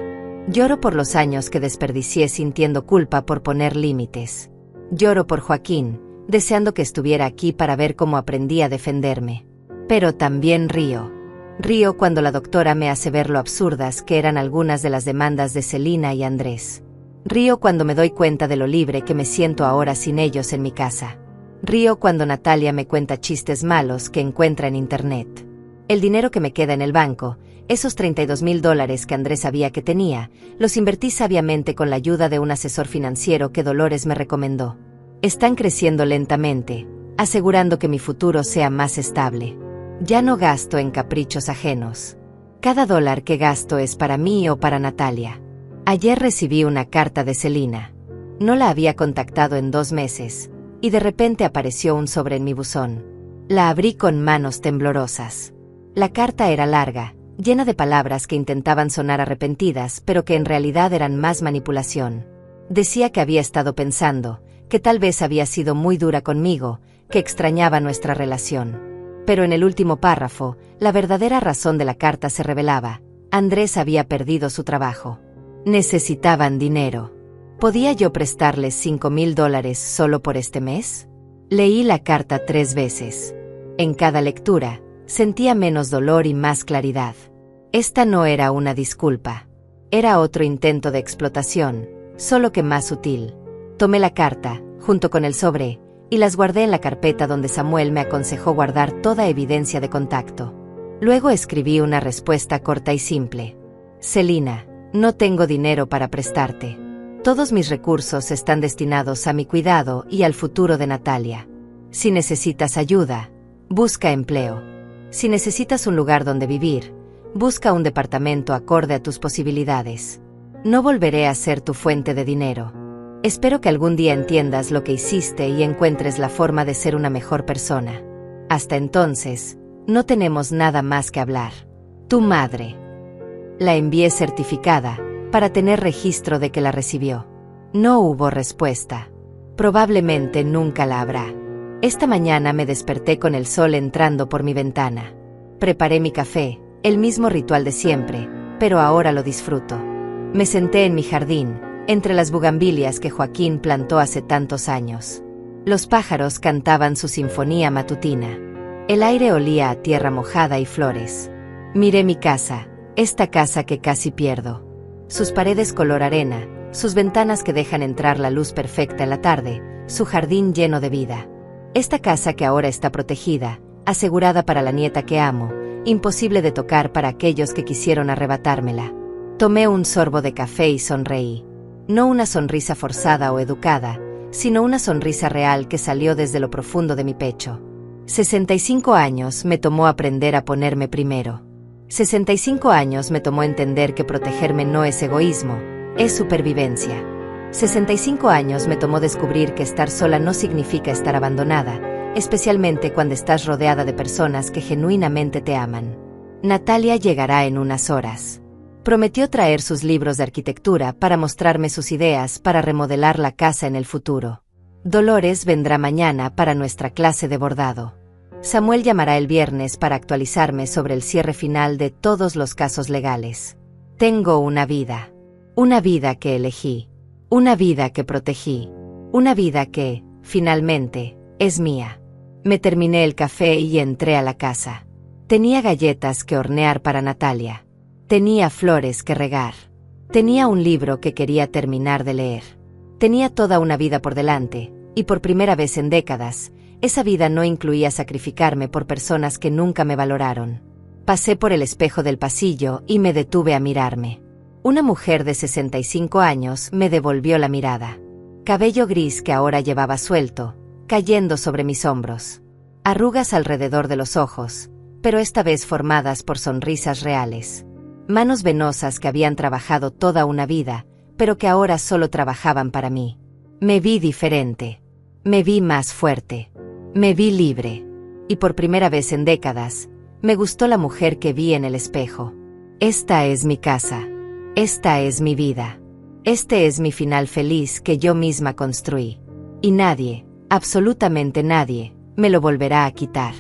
Lloro por los años que desperdicié sintiendo culpa por poner límites. Lloro por Joaquín, deseando que estuviera aquí para ver cómo aprendí a defenderme. Pero también río. Río cuando la doctora me hace ver lo absurdas que eran algunas de las demandas de Celina y Andrés. Río cuando me doy cuenta de lo libre que me siento ahora sin ellos en mi casa. Río cuando Natalia me cuenta chistes malos que encuentra en internet. El dinero que me queda en el banco, esos $32,000 que Andrés sabía que tenía, los invertí sabiamente con la ayuda de un asesor financiero que Dolores me recomendó. Están creciendo lentamente, asegurando que mi futuro sea más estable. Ya no gasto en caprichos ajenos. Cada dólar que gasto es para mí o para Natalia. Ayer recibí una carta de Celina. No la había contactado en 2 meses, y de repente apareció un sobre en mi buzón. La abrí con manos temblorosas. La carta era larga, llena de palabras que intentaban sonar arrepentidas, pero que en realidad eran más manipulación. Decía que había estado pensando, que tal vez había sido muy dura conmigo, que extrañaba nuestra relación. Pero en el último párrafo, la verdadera razón de la carta se revelaba. Andrés había perdido su trabajo. Necesitaban dinero. ¿Podía yo prestarles $5,000 solo por este mes? Leí la carta 3 veces. En cada lectura, sentía menos dolor y más claridad. Esta no era una disculpa. Era otro intento de explotación, solo que más sutil. Tomé la carta, junto con el sobre, y las guardé en la carpeta donde Samuel me aconsejó guardar toda evidencia de contacto. Luego escribí una respuesta corta y simple. Celina, no tengo dinero para prestarte. Todos mis recursos están destinados a mi cuidado y al futuro de Natalia. Si necesitas ayuda, busca empleo. Si necesitas un lugar donde vivir, busca un departamento acorde a tus posibilidades. No volveré a ser tu fuente de dinero. Espero que algún día entiendas lo que hiciste y encuentres la forma de ser una mejor persona. Hasta entonces, no tenemos nada más que hablar. Tu madre. La envié certificada, para tener registro de que la recibió. No hubo respuesta. Probablemente nunca la habrá. Esta mañana me desperté con el sol entrando por mi ventana. Preparé mi café, el mismo ritual de siempre, pero ahora lo disfruto. Me senté en mi jardín, entre las bugambilias que Joaquín plantó hace tantos años. Los pájaros cantaban su sinfonía matutina. El aire olía a tierra mojada y flores. Miré mi casa, esta casa que casi pierdo. Sus paredes color arena, sus ventanas que dejan entrar la luz perfecta en la tarde, su jardín lleno de vida. Esta casa que ahora está protegida, asegurada para la nieta que amo, imposible de tocar para aquellos que quisieron arrebatármela. Tomé un sorbo de café y sonreí. No una sonrisa forzada o educada, sino una sonrisa real que salió desde lo profundo de mi pecho. 65 años me tomó aprender a ponerme primero. 65 años me tomó entender que protegerme no es egoísmo, es supervivencia. 65 años me tomó descubrir que estar sola no significa estar abandonada, especialmente cuando estás rodeada de personas que genuinamente te aman. Natalia llegará en unas horas. Prometió traer sus libros de arquitectura para mostrarme sus ideas para remodelar la casa en el futuro. Dolores vendrá mañana para nuestra clase de bordado. Samuel llamará el viernes para actualizarme sobre el cierre final de todos los casos legales. Tengo una vida que elegí, una vida que protegí, una vida que, finalmente, Es mía. Me terminé el café y entré a la casa. Tenía galletas que hornear para Natalia. Tenía flores que regar. Tenía un libro que quería terminar de leer. Tenía toda una vida por delante, y por primera vez en décadas, esa vida no incluía sacrificarme por personas que nunca me valoraron. Pasé por el espejo del pasillo y me detuve a mirarme. Una mujer de 65 años me devolvió la mirada. Cabello gris que ahora llevaba suelto, cayendo sobre mis hombros. Arrugas alrededor de los ojos, pero esta vez formadas por sonrisas reales. Manos venosas que habían trabajado toda una vida, pero que ahora solo trabajaban para mí. Me vi diferente. Me vi más fuerte. Me vi libre. Y por primera vez en décadas, me gustó la mujer que vi en el espejo. Esta es mi casa. Esta es mi vida. Este es mi final feliz que yo misma construí. Y nadie, absolutamente nadie, me lo volverá a quitar.